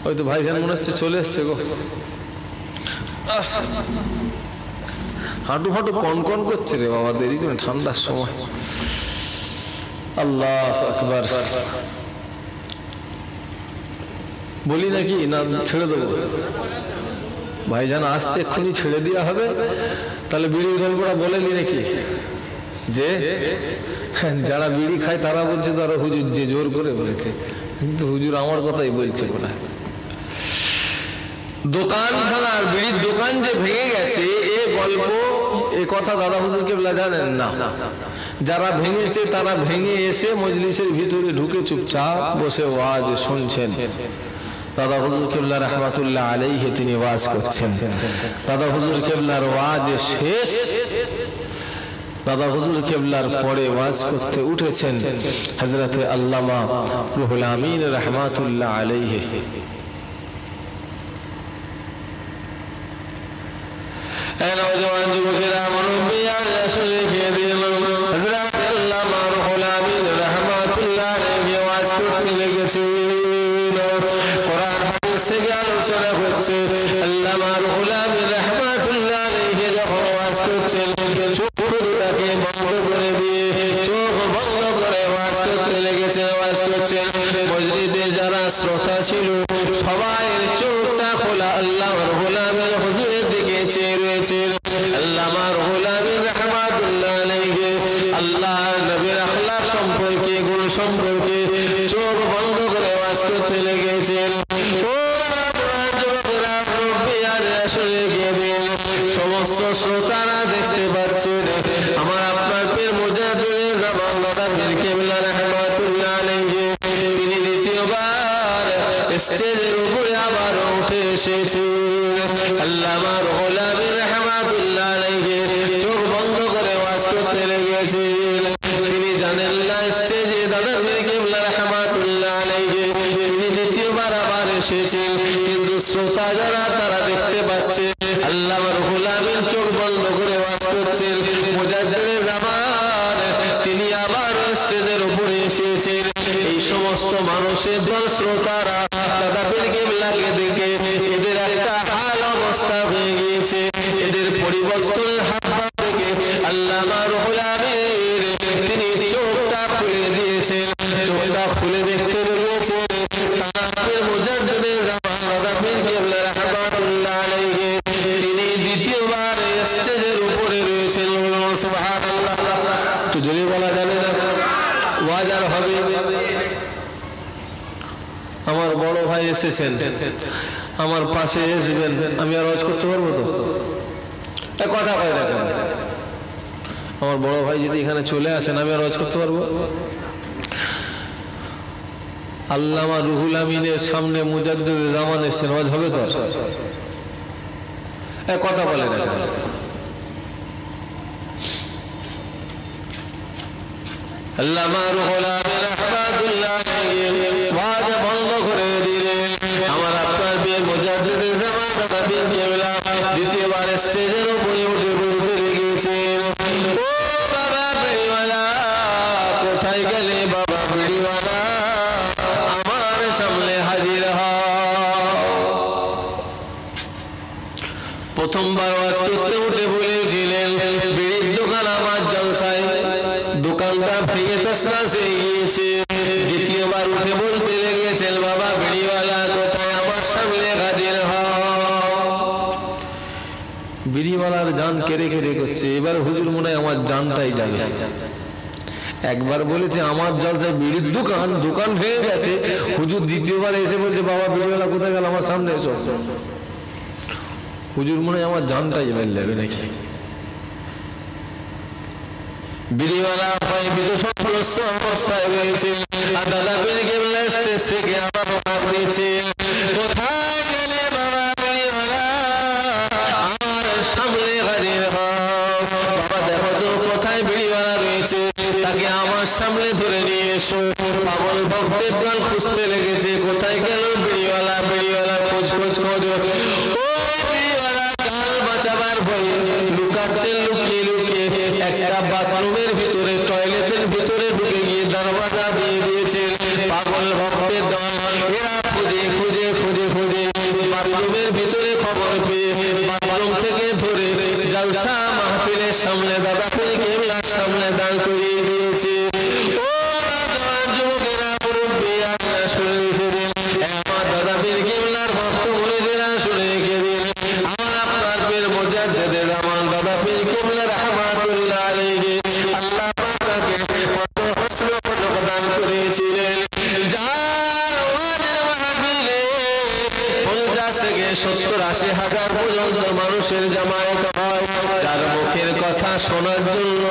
ওই তো ভাইজান মনে হচ্ছে চলে এসছে গো, হাঁটু ফাটু কন কন করছে রে বাবা, দেরি করে ঠান্ডার সময়। আল্লাহু আকবার। বলি নাকি না ছেড়ে দেবো? ভাইজান আসছে, এক্ষুনি ছেড়ে দেওয়া হবে। তাহলে বিড়ির গল্পটা বলেনি নাকি, যে যারা বিড়ি খায় তারা বলছে তারা হুজুর যে জোর করে বলেছে, কিন্তু হুজুর আমার কথাই বলছে। কোথায় দোকান ভাঙার, বিড়ির দোকান যে ভেঙে গেছে এ গল্প, এ কথা দাদা হুজুর কিবলা জানেন না। যারা ভেঙেছে তারা ভেঙে এসে মজলিসের ভিতরে ঢুকে চুপচাপ বসে ওয়াজ শুনছেন। দাদা হুজুর কিবলা রাহমাতুল্লাহ আলাইহি তিনি ওয়াজ করছেন। দাদা হুজুর কিবলার ওয়াজ শেষ, দাদা হুজুর কিবলার পরে ওয়াজ করতে উঠেছেন হযরতে আল্লামা রুহুল আমিন রাহমাতুল্লাহ আলাইহি। নওজওয়ান যুবকেরা মুরব্বিয়ান আসলে খেয়ে দিল, হযরতে আল্লামা রুহুল আমিন রাহমাতুল্লাহ আলাইহি ওয়াজ করতে লেগেছেন। কোরআন হাদিস থেকে আলোচনা হচ্ছে। আল্লামা রুহুল আমিন রাহমাতুল্লাহ আলাইহি যখন ওয়াজ করছেন, চোখ দুটাকে বন্ধ করে দিয়ে চোখ বন্ধ করে ওয়াজ করতে লেগেছেন, ওয়াজ করছেন। মসজিদে যারা শ্রোতা ছিল সবাই চোখটা খোলা আল্লামা রুহুল আমিন হুজুরের দিকে চেয়ে রয়েছেন। আল্লামা রুহুল আমিন রাহমাতুল্লাহ আলাইহি আল্লাহ নবীর আখলাক সম্পর্কে, গুণ সম্পর্কে চোখ বন্ধ করে ওয়াজ করতে লেগেছেন। সমস্ত শ্রোতারা দেখতে পাচ্ছেন আমার আপনার পীর মুজাদ্দিদ জামান দাদা পীর কিবলা রাহমাতুল্লাহ আলাইহি তিনি দ্বিতীয়বার স্টেজের উপরে আবার উঠে এসেছেন। আল্লামা রুহুল আমিন রাহমাতুল্লাহ আলাইহি চোখ বন্ধ করে ওয়াজ করতে লেগেছেন। তিনি জানেন না স্টেজে দাদা পীর কিবলা রাহমাতুল্লাহ আলাইহি তিনি দ্বিতীয়বার আবার এসেছেন, কিন্তু শ্রোতা যারা তারা দেখতে পাচ্ছে আল্লামা রুহুল আমিন চোখ বন্ধ করে ওয়াজ করছেন। মুজাদ্দিদ জামান তিনি আবার স্টেজের উপরে এসেছেন। এই সমস্ত মানুষের দল শ্রোতারা দাদা পীর কিবলাকে দেখে এদের একটা হাল অবস্থা হয়ে গিয়েছে, এদের পরিবর্তনের হাত থেকে আল্লামা রুহুল আমিন তিনি চোখটা খুলে দিয়েছেন। চোখটা খুলে দেখতে লেগেছেন মুজাদ্দিদ জামান দাদা পীর কিবলা রাহমাতুল্লাহ আলাইহি তিনি দ্বিতীয়বার স্টেজের উপরে রয়েছেন। সুবহানাল্লাহ, তো জোরে বলা যাবে না, ওয়াজ আর হবে। আমার বড় ভাই এসেছেন, আমার পাশে আসবেন, আমি আর ওয়াজ করতে পারবো তো? কথা কয় না কেন? আমার বড় ভাই যদি এখানে চলে আসেন আমি আর ওয়াজ করতে পারবো? আল্লামা রুহুল আমিনের সামনে মুজাদ্দিদ জামান এসেছেন, ওয়াজ হবে তো? কথা বলে না কেন? আল্লামা রুহুল আমিন রাহমাতুল্লাহ আলাইহি ওয়াজ বন্ধ করে দিলেন। আমার আপনার পীর মুজাদ্দিদ জামান দাদা পীর কিবলা দ্বিতীয়বার স্টেজের উপরে উঠে বলতে লেগেছেন, ও বাবা বিড়িওয়ালা, কোথায় গেলে বাবা বিড়িওয়ালা, আমার সামনে হাজির হও। প্রথমবার ওয়াজ করতে উঠে বলেছিলেন বিড়ির দোকান আমার জলসায়, দোকানটা ভেঙে তছনছ হয়ে গিয়েছে। দ্বিতীয়বার উঠে বলতে লেগেছেন বাবা বিড়িওয়ালা, কোথায় আমার সামনে হাজির হও। বিড়িওয়ালার জান কেড়ে কেড়ে করছে, এবার হুজুর মনে হয় আমার জানটাই যাবে। একবার বলেছে আমার জলসায় বিড়ির দোকান, দোকান ভেঙে গেছে। হুজুর দ্বিতীয়বার এসে বলছে বাবা বিড়িওয়ালা কোথায় গেল, আমার সামনে এসো। হুজুর মনে হয় আমার জানটাই যাবে নাকি। বিড়িওয়ালা ভয়ভীত সন্ত্রস্ত অবস্থায় রয়েছে, আর দাদা পীর কিবলা স্টেজ থেকে আবার ডাক দিয়েছে, কোথায় গেলে বাবা বিড়িওয়ালা, আমার সামনে হাজির হও। বাবা দেখো তো কোথায় বিড়িওয়ালা রয়েছে, তাকে আমার সামনে ধরে নিয়ে এসো। পাগল ভক্তের দল খুঁজতে লেগেছে, কোথায় গেল বিড়িওয়ালা, বিড়িওয়ালা খোঁজ খোঁজ খোঁজ। বাঁচাবার ভয়ে লুকাচ্ছে, লুকিয়ে লুকিয়ে একটা বাথরুমের ভিতরে, টয়লেটের ভিতরে ঢুকে গিয়ে দরওয়াজা দিয়ে দিয়েছে। পাগল ভক্তের দল এরা খুঁজে খুঁজে খুঁজে খুঁজে বাথরুমের ভিতরে খবর পেয়ে বাথরুম থেকে ধরে জলসা মাহফিলের সামনে দাদা পীর কিবলার সামনে দাঁড় করিয়ে দিয়েছে। ও যুবকেরা, মুরব্বিয়ানা শুনে রেখে দিন, আমার দাদা পীর কিবলার ভক্ত মুরিদেরা শুনে রেখে দিন, আমার আপনার পীর মুজাদ্দিদ জামান দাদা পীর কিবলা রাহমাতুল্লাহ আলাইহি আল্লাহ তাকে কত হসন প্রদান করেছিলেন। যার ওয়াজের মাহফিলে 50 থেকে 70-80 হাজার পর্যন্ত মানুষের জামায়াত হয়, যার মুখের কথা শোনার জন্য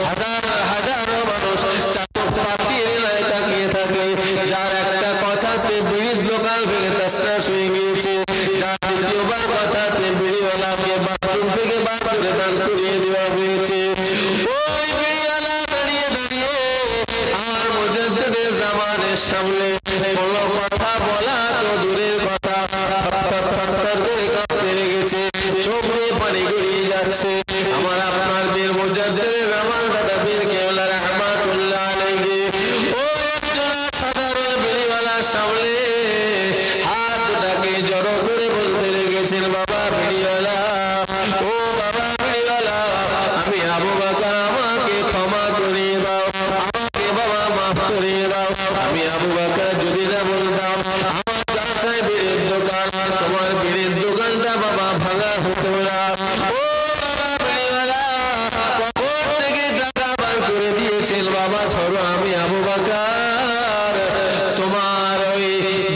হাজার হাজার মানুষ চাতক পাখির ন্যায় তাকিয়ে থাকে, যার একটা কথাতে বিড়ির দোকান ভেঙে তছনছ মেহমানের সামনে কোনো কথা বলা তো দূরের কথা, থরথর করে কাঁপতে লেগেছে, চোখ দিয়ে পানি গড়িয়ে যাচ্ছে। আমার আপনার বীর মুজাদ্দিদ জামান দাদা বীর কেবলা রাহমাতুল্লাহ আলাইহি ও সাধারণ বিড়িওয়ালার সামনে হাত দুটাকে জড়ো করে বলতে লেগেছেন, বাবা বিড়িওয়ালা, ও বাবা বিড়িওয়ালা, আমি আবু বকর, আমাকে ক্ষমা করে দাও, আমাকে বাবা মাফ করে দাও। আমি আবু বকর যদি না বলতাম আমার চাচাই বীরের দোকান, তোমার বীরের দোকানটা বাবা ভাঙা হতো না। ও বাবা বিড়িওয়ালা, কবর থেকে টাকা বার করে দিয়েছেন বাবা, ধরো আমি আবু বকর তোমার ওই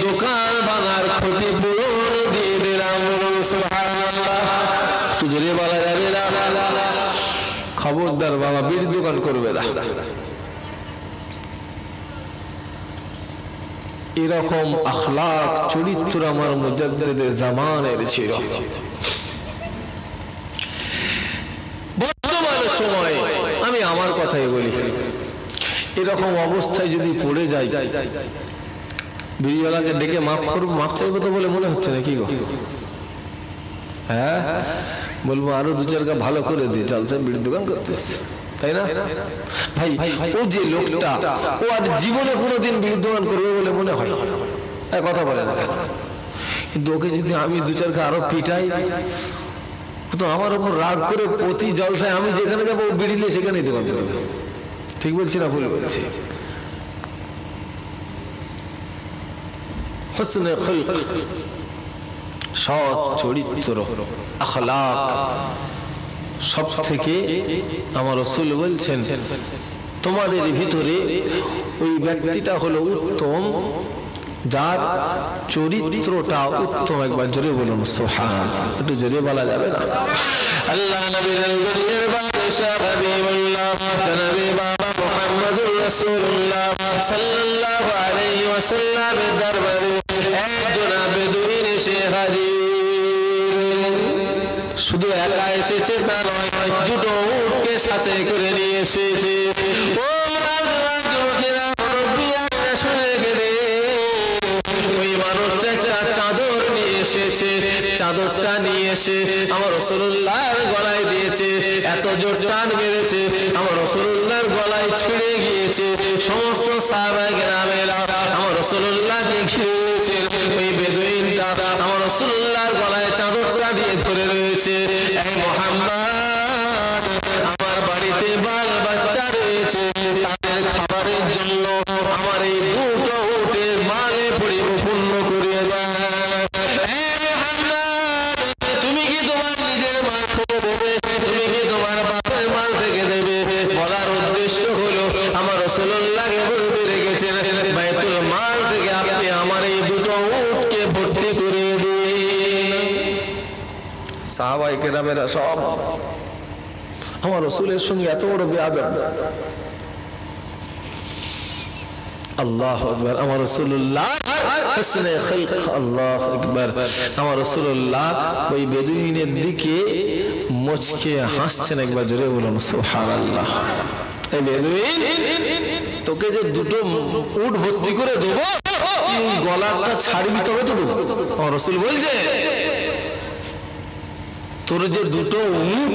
দোকান ভাঙার ক্ষতিপূরণ দিয়ে দিলাম। সুবহানাল্লাহ, তুজরে বলা যাবে না, খবরদার বাবা বীর দোকান করবে না। এরকম আখলাক চরিত্র আমার মুজাদ্দিদে জামানের ছিল। বর্তমান সময়ে আমি আমার কথাই বলি, এরকম অবস্থায় যদি পড়ে যাই, বিড়িওয়ালাকে ডেকে মাফ করবো, মাফ চাইবো তো বলে মনে হচ্ছে না কি গো? হ্যাঁ, বলবো আরো দু চারটা ভালো করে দিয়ে চলছে, বিড়ি দোকান করতেছে, তাই না ভাই? ও যে লোকটা, ও আর জীবনে কোনোদিন বিড়ি দোকান করবে বলে মনে হয় কথা বলে না কেন? কিন্তু ওকে যদি আমি দু চারটা আরো পিটাই, তো আমার উপর রাগ করে প্রতি জলসায় আমি যেখানে যাবো ও বিড়ি নিয়ে সেখানেই দোকান করবে। ঠিক বলছি না ভুল বলছি? হুসনে খুলক, সৎ চরিত্র, আখলাক, সব থেকে আমার রাসূল বলছেন তোমাদের ভিতরে ওই ব্যক্তিটা হলো উত্তম যার চরিত্রটা উত্তম। একবার জোরে বলুন সুবহানাল্লাহ, একটু জোরে বলা যাবে না? আল্লাহ নবীর দুনিয়ার বাদশা হাবিবুল্লাহ নবী বাবা মুহাম্মদুর রাসূলুল্লাহ সাল্লাল্লাহু আলাইহি ওয়াসাল্লামের দরবারে একজন বেদুইন এসে হাজির। শুধু একা এসেছে তা নয়, দুটো উটকে সাথে করে নিয়ে এসেছে। ও যুবকেরা, মুরব্বিয়ারা শুনে গেলে ওই মানুষটা একটা চাদর নিয়ে এসেছে। চাদরটা নিয়ে এসে আমার রাসূলুল্লাহর গলায় দিয়েছে, এত জোর টান মেরেছে আমার রাসূলুল্লাহর গলায় ছিঁড়ে গিয়েছে। সমস্ত সাহাবায়ে কেরামেরা আমার রাসূলুল্লাহকে ঘিরেছে। ওই বেদুইনটা আমার রাসূলুল্লাহর গলায় চাদরটা দিয়ে ধরে রয়েছে, এই মুহাম্মদ, আমার বাড়িতে বাল বাচ্চা রয়েছে, তাদের খাবারের জন্য আমার এই দুটো উটের মালে পরিপূর্ণ করিয়ে দেয়। তুমি কি তোমার নিজের মাল থেকে দেবে? তুমি কি তোমার বাপের মাল থেকে দেবে? বলার উদ্দেশ্য হলো আমার রাসূলুল্লাহকে বলতে রেখেছেন, বাইতুল মাল থেকে আপনি আমার এই দুটো উটকে ভর্তি করিয়ে দিন। সাহাবায়ে কেরামেরা সব আমার রাসূলের সঙ্গে এত বড় বেয়াদব। আল্লাহু আকবার, আমার রাসূলুল্লাহ হুসনে খুলক, আল্লাহু আকবার, আমার রাসূলুল্লাহ ওই বেদুইনের দিকে মুচকে হাসছেন। একবার জোরে বলুন সুবহানাল্লাহ। এই বেদুইন, তোকে যে দুটো উট ভর্তি করে দেবো, তুই গলাটা ছাড়বি তবে তো দেবো। আমার রাসূল বলছে, তোর যে দুটো উট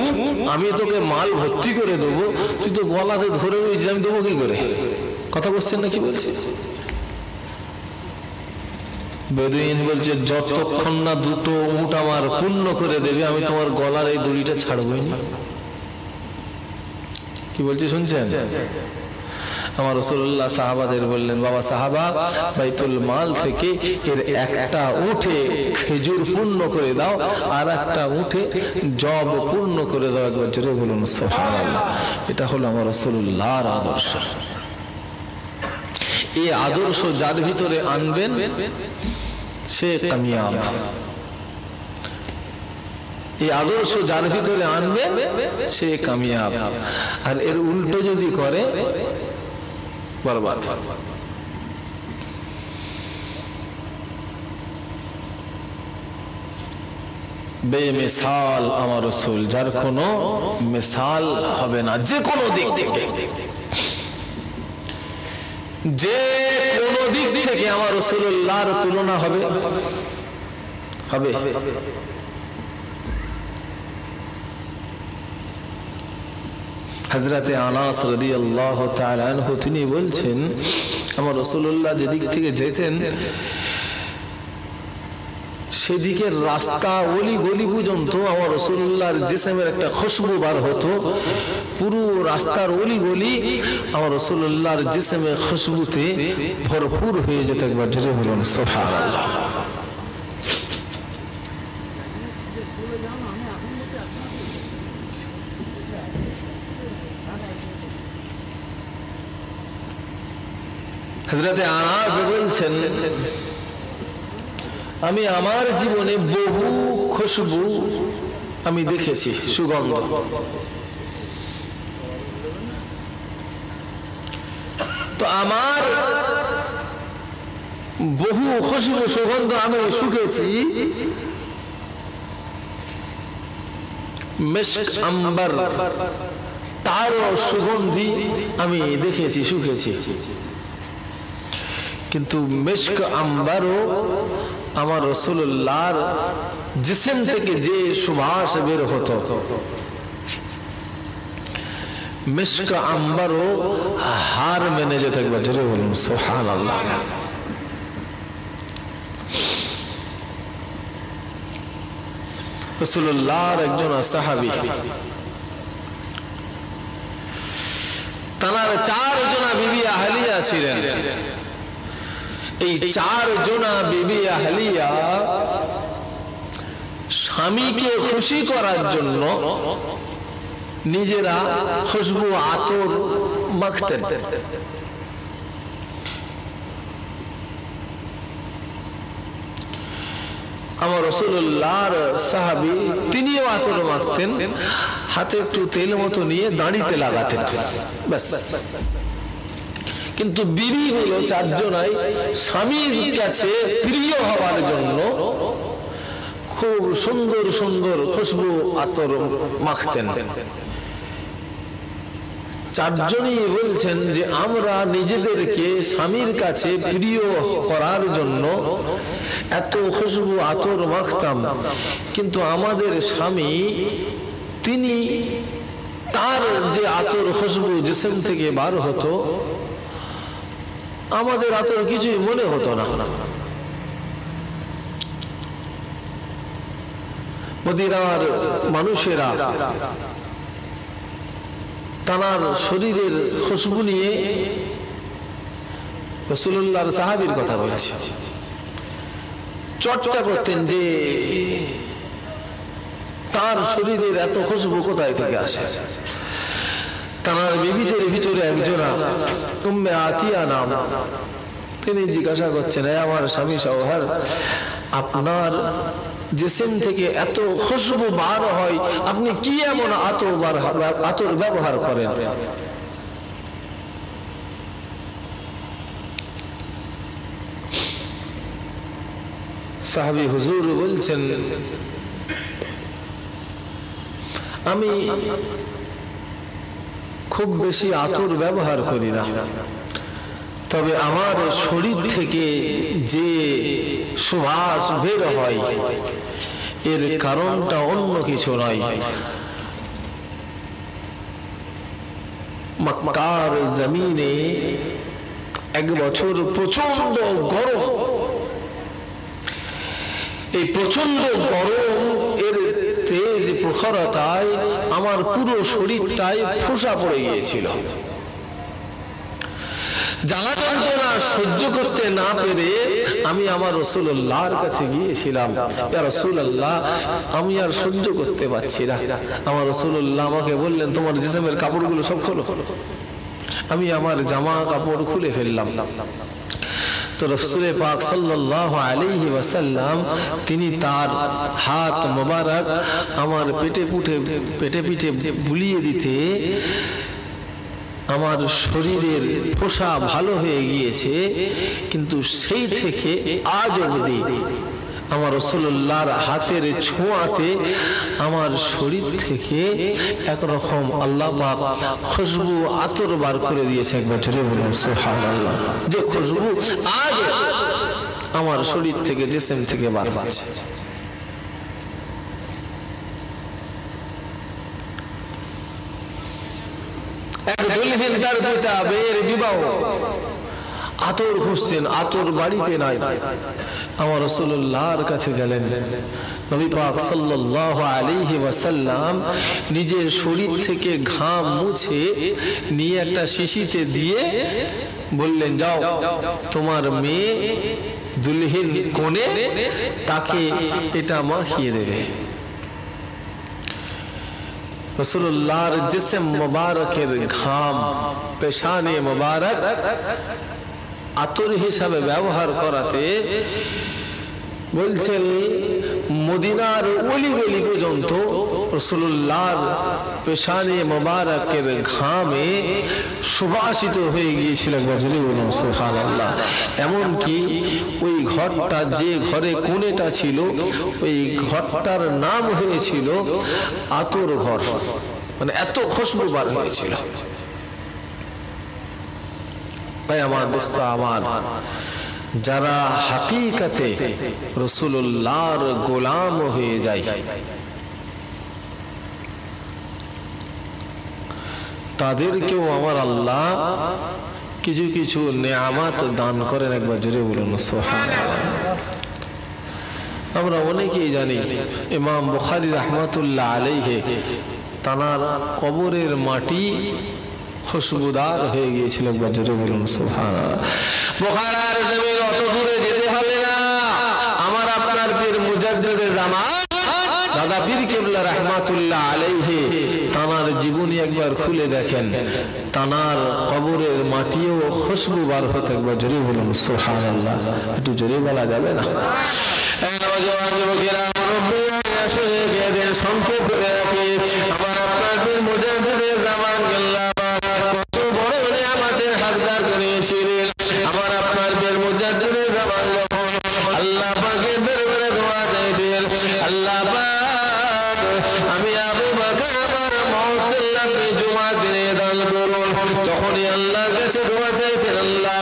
আমি তোকে মাল ভর্তি করে দেবো, তুই তো গলাতে ধরে রয়েছিস, আমি দেবো কি করে? কথা বলছেন না কি বলছে? বেদুইন বলছে, যতক্ষণ না দুটো উট আমার পূর্ণ করে দেবে আমি তোমার গলার এই দড়িটা ছাড়বই না। কি বলছে শুনছেন? আমার রাসূলুল্লাহ সাহাবাদের বললেন, বাবা সাহাবা, বাইতুল মাল থেকে এর একটা উঠে খেজুর পূর্ণ করে দাও, আর একটা উঠে জব পূর্ণ করে দাও। একবার জোরে বলুন সুবহানাল্লাহ। এটা হলো আমার রাসূলুল্লাহর আদর্শ। এই আদর্শ যার ভিতরে আনবেন সে কামিয়াব। এই আদর্শ যার ভিতরে আনবেন সে কামিয়াব। আর এর উল্টো যদি করে বরবাদ। বেমিসাল আমার রাসূল, যার কোনো মিসাল হবে না যে কোনো দিক থেকে। যে কোনো দিক থেকে আমার রাসূলুল্লাহর তুলনা হবে হবে হযরতে আনাস রাদিয়াল্লাহু তাআলা আনহু তিনি বলছেন আমার রাসূলুল্লাহ যেদিক থেকে যেতেন সেদিকের রাস্তা অলি গলি পর্যন্ত আমার রাসূলুল্লাহর জিসমের একটা খুশবু বার হতো। পুরো রাস্তার অলি গলি আমার রাসূলুল্লাহর জিসমের খুশবুতে ভরপুর হয়ে যেত। একবার জোরে বলুন সুবহানাল্লাহ। হযরতে আনাস বলছেন আমি আমার জীবনে বহু খুশবু আমি দেখেছি, সুগন্ধ। তো আমার বহু খুশবু সুগন্ধ আমি শুকেছি, মিশক আম্বার তারও সুগন্ধি আমি দেখেছি, শুকেছি। কিন্তু মিশক আম্বারও আমার রাসূলুল্লাহর জিসম থেকে যে সুবাস বের হতো, মিশক আম্বারও হার মেনে যেত। একবার জোরে বলুন সুবহানাল্লাহ। রাসূলুল্লাহর একজন সাহাবী, তার 4 জনা বিবি আহলিয়া ছিলেন। এই 4 জনা বিবি আহলিয়া স্বামীকে খুশি করার জন্য নিজেরা খুশবু আতর মাখতেন। আমার রাসূলুল্লাহর সাহাবী তিনিও আতর মাখতেন, হাতে একটু তেল মতো নিয়ে দাড়িতে লাগাতেন, ব্যাস। কিন্তু বিবিগুলো 4 জনাই স্বামীর কাছে প্রিয় হওয়ার জন্য খুব সুন্দর সুন্দর খুশবু আতর মাখতেন। 4 জনই বলছেন যে আমরা নিজেদেরকে স্বামীর কাছে প্রিয় করার জন্য এত খুশবু আতর মাখতাম, কিন্তু আমাদের স্বামী তিনি তার যে আতর খুশবু জিসম থেকে বার হতো, আমাদের আতর কিছুই মনে হতো না। মদিনার মানুষেরা তার শরীরের খুশবু নিয়ে রাসূলুল্লাহর সাহাবীর কথা বলছি, চর্চা করতেন যে তার শরীরের এত খুশবু কোথায় থেকে আসে। তার বিবিদের ভিতরে একজনা উম্মে আতিয়া নাম, তিনি জিজ্ঞাসা করছেন, আমার স্বামী সওহার, আপনার জিসম থেকে এত খুশবু বার হয়, আপনি কি এমন আতর ব্যবহার করেন? সাহাবী হুজুর বলছেন, আমি খুব বেশি আতর ব্যবহার করি না, তবে আমার শরীর থেকে যে সুবাস বের হয় এর কারণটা অন্য কিছু নয়। মক্কার জমিনে 1 বছর প্রচন্ড গরম, এই প্রচন্ড গরম এর তেজ প্রখরতায় আমার পুরো শরীরটাই ফোসা পড়ে গিয়েছিল। জ্বালা যন্ত্রণা সহ্য করতে না পেরে আমি আমার রাসূলুল্লাহর কাছে গিয়েছিলাম, ইয়া রাসূলুল্লাহ, আমি আর সহ্য করতে পারছি না। আমার রাসূলুল্লাহ আমাকে বললেন, তোমার জিসমের কাপড়গুলো সব খোলো। আমি আমার জামা কাপড় খুলে ফেললাম। তো রাসূল পাক সাল্লাল্লাহু আলাইহি ওয়াসাল্লাম তিনি তার হাত মোবারক আমার পেটে পিঠে বুলিয়ে দিতে আমার শরীরের ফোসা ভালো হয়ে গিয়েছে, কিন্তু সেই থেকে আজ অবধি আমার রাসূলুল্লাহর হাতের ছোঁয়াতে আমার শরীর থেকে একরকম আল্লাহ পাক খুশবু আতর বার করে দিয়েছে। একবার জোরে বলুন সুবহানাল্লাহ। যে খুশবু আজ আমার শরীর থেকে জিসম থেকে বার হচ্ছে। এক দুলহিন তার পিতা বের বিবাহ, আতর খুঁজছেন, আতর বাড়িতে নাই। আমার রাসূলুল্লাহর কাছে গেলেন, নবী পাক সাল্লাল্লাহু আলাইহি ওয়াসাল্লাম নিজের শরীর থেকে ঘাম মুছে নিয়ে একটা শিশিতে দিয়ে বললেন, যাও তোমার মেয়ে দুলহিন কোণে তাকে এটা মাখিয়ে দেবে। রাসূলুল্লাহর জিসম মুবারকের ঘাম পেশানে মুবারক আতর হিসাবে ব্যবহার করাতে বলছেন মদিনার অলিগলি পর্যন্ত রাসূলুল্লাহর পেশানে মুবারকের ঘামে সুবাসিত হয়ে গিয়েছিল। সুবহানাল্লাহ। এমনকি ওই ঘরটা, যে ঘরে কোণেটা ছিল, ওই ঘরটার নাম হয়েছিল আতর ঘর, মানে এত খুশবু বার হয়েছিল। ভাই আমার দোস্ত আমার, যারা হাকিকতে রাসূলুল্লাহর গোলাম হয়ে যায় তাদেরকেও আমার আল্লাহ কিছু কিছু নেয়ামত দান করেন। একবার জোরে বলুন সুবহানাল্লাহ। আমরা অনেকেই জানি ইমাম বুখারী রাহমাতুল্লাহ আলাইহি তানার কবরের মাটি খুশবুদার হয়ে গিয়েছিল। একবার জোরে বলুন সুবহানাল্লাহ। বুখারার জমিন অত দূরে যেতে হবে না, আমার আপনার পীর মুজাদ্দিদে জামান দাদা পীর কিবলা রাহমাতুল্লাহ আলাইহি তানার জীবনী একবার খুলে দেখেন, তানার কবরের মাটিও খুশবু বার হতে। একবার জোরে বলুন সুবহানাল্লাহ। একটু জোরে বলা যাবে না? সংক্ষেপ করে রাখি, আমার আপনার পীর মুজাদ্দিদে জামান কত বড় নিয়ামতের হকদার করেছিলেন। আমার আপনার পীর মুজাদ্দিদে জামান যখন আল্লাহ পাকের দরবারে দোয়া চাইতেন, আল্লাহ পাক আমি আবু বকর আমার মওতের আপনি জুমা দিনে দান করুন, তখনই আল্লাহর কাছে দোয়া চাইতেন, আল্লাহ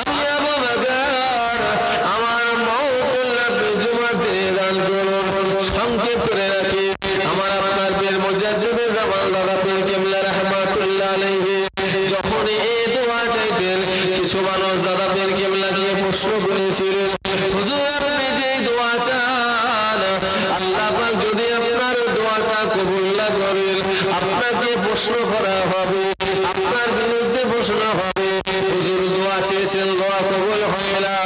আমি আবু বকর আমার মওতের আপনি জুমা দিনে দান করুন। সংক্ষেপ করে রাখি, আমার আপনার পীর মুজাদ্দিদে জামান দাদা পীর কিবলা রাহমাতুল্লাহ আলাইহি যখন এই দোয়া চাইতেন, কিছু মানুষ দাদা পীর কিবলাকে প্রশ্ন করেছিলেন, হুজুর আপনি যে দোয়া চান আল্লাহ পাক যদি আপনার দোয়াটা কবুল না করেন, আপনাকে প্রশ্ন করা হবে, আপনার বিরুদ্ধে প্রশ্ন হবে, হুজুর দোয়া চেয়েছেন দোয়া কবুল হয় না।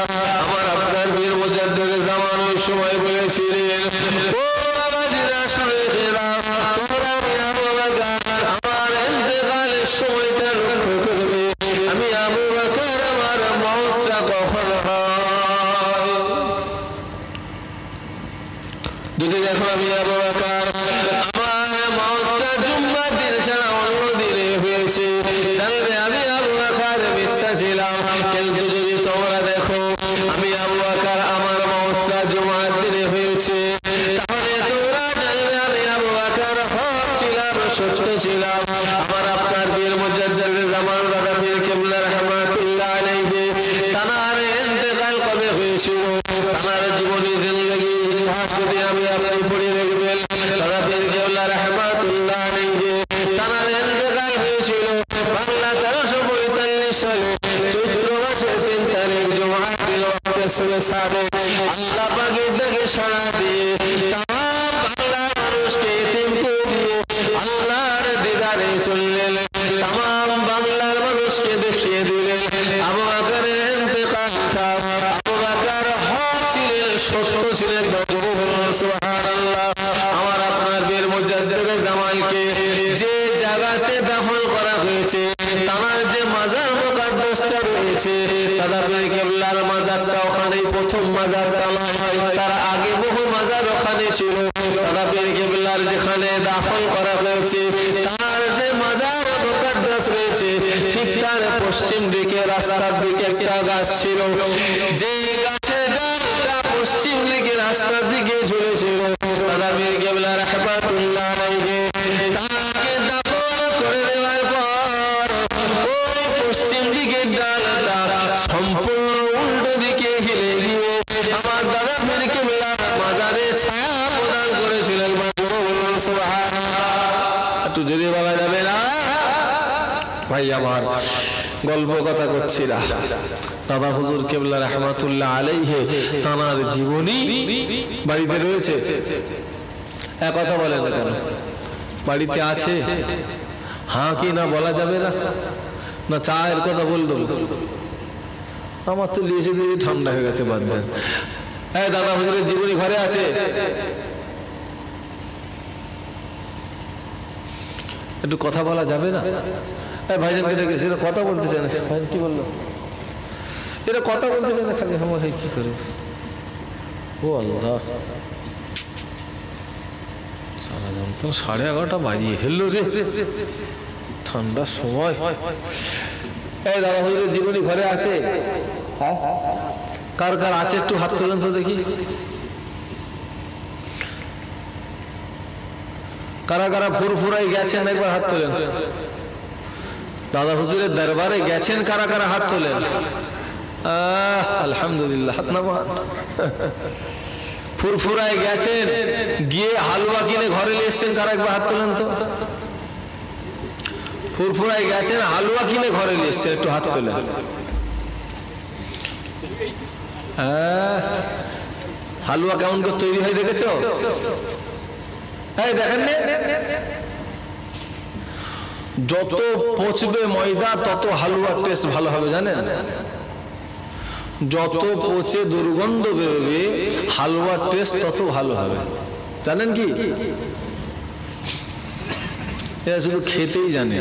আমার আপনার পীর মুজাদ্দিদে জামান ওই সময় বলেছিলেন, ও বাবাজিরা শোনেরা, তোমরা আমার ইন্তেকালের সময়টা লক্ষ্য করবে, আমি আবু বকর আমার মওতটা কখন হয়। যদি দেখো আমি আবু বকর আমার মওতটা জুম্মার দিন ছাড়া অন্য দিনে হয়েছে, তাহলে আমি আবু বকর মিথ্যা ছিলাম। কিন্তু যদি তোমরা দেখো আমি আবু বকর আমার মওতটা জুমার দিনে হয়েছে, তাহলে তোমরা জানবে আমি আবু বকর হক ছিলাম, সত্য ছিলাম। আমার আপনার পীর মুজাদ্দিদে জামান দাদা পীর কিবলা রাহমাতুল্লাহ আলাইহি তানার ইন্তেকাল কবে হয়েছিল, তানার জীবনী জিন্দেগি ইতিহাস যদি আমি আপনি পড়ে দেখবেন, দাদা পীর কিবলা রাহমাতুল্লাহ আলাইহি তানার ইন্তেকাল হয়েছিল বাংলা 1345 সালে চৈত্র মাসের 3 তারিখ জুমার দিন ওয়াক্তে সুবহ সাদে। আল্লাহ পাকের ডাকে সাড়া দিয়ে তামাম বাংলার মানুষকে এতিম করে দিয়ে আল্লাহর দিদারে চললেন, তামাম বাংলার মানুষকে দেখিয়ে দিলেন আবু বকরের ইন্তেকালটা আবু বকর হক ছিলেন, সত্য ছিলেন। সুবহানাল্লাহ। আমার আপনার পীর মুজাদ্দিদে জামালকে যে জায়গাতে দাফন করা হয়েছে, তার যে মাজার মুকাদ্দাসটা রয়েছে, দাদা পীর কিবলার মাজারটা ওখানেই প্রথম মাজার বলা হয়। তার আগে বহু মাজার ওখানে ছিল। দাদা পীর কিবলার যেখানে দাফন করা হয়েছে, তার যে মাজার মুকাদ্দাস রয়েছে, ঠিক তার পশ্চিম দিকে রাস্তার দিকে একটা গাছ ছিল, যে গাছের ডালটা পশ্চিম দিকে রাস্তার দিকে চলেছিল দাদা পীর কেবলা রাহমাতুল্লাহ আলাইহি তাকে দাফন করে দেওয়ার পর ওই পশ্চিম দিকে ডালটা সম্পূর্ণ উল্টো দিকে হিলে গিয়ে আমার দাদা পীর কেবলা মাজারে ছায়া প্রদান করেছিলেন। একটু যদি বলা যাবে না ভাই আমার গল্প কথা করছি না, দাদা হুজুর কেবলা রাহমাতুল্লাহ আলাইহি তানার জীবনী বাড়িতে রয়েছে। এক কথা বলেন না কেন, বাড়িতে আছে? হ্যাঁ কি না বলা যাবে না? না চায়ের কথা বলবো? আমার তো লিয়েছে দিয়ে ঠান্ডা হয়ে গেছে বাদ দেন। দাদা হুজুরের জীবনী ঘরে আছে? একটু কথা বলা যাবে না? ভাইজানকে ডেকে সেটা কথা বলতে চায় না। ভাই কি বললো? এটা কথা বলতে চায় না, খালি আমার কি করে? ও আল্লাহ, 11:30 বাজিয়ে ফেললো রে ঠান্ডার সময়। এই দাদা হুজুরের জীবনী ঘরে আছে? কার কার আছে একটু হাত তোলেন তো দেখি। কারা কারা ফুরফুরাই গেছেন একবার হাত তোলেন। দাদা হুজুরের দরবারে গেছেন কারা কারা হাত তোলেন। আলহামদুলিল্লাহ, হাত নামান। ফুরফুরায় গেছেন, গিয়ে হালুয়া কিনে ঘরে নিয়ে এসছেন কারা একবার হাত তোলেন তো। ফুরফুরায় গেছেন, হালুয়া কিনে ঘরে নিয়ে এসছেন, একটু হাত তোলেন। হালুয়া কেমন করে তৈরি হয় দেখেছো? দেখেন যত পচবে ময়দা তত হালুয়ার টেস্ট ভালো হবে জানেন? যত পচে দুর্গন্ধ বেরোবে হালুয়ার টেস্ট তত ভালো হবে, জানেন কি? এরা শুধু খেতেই জানে।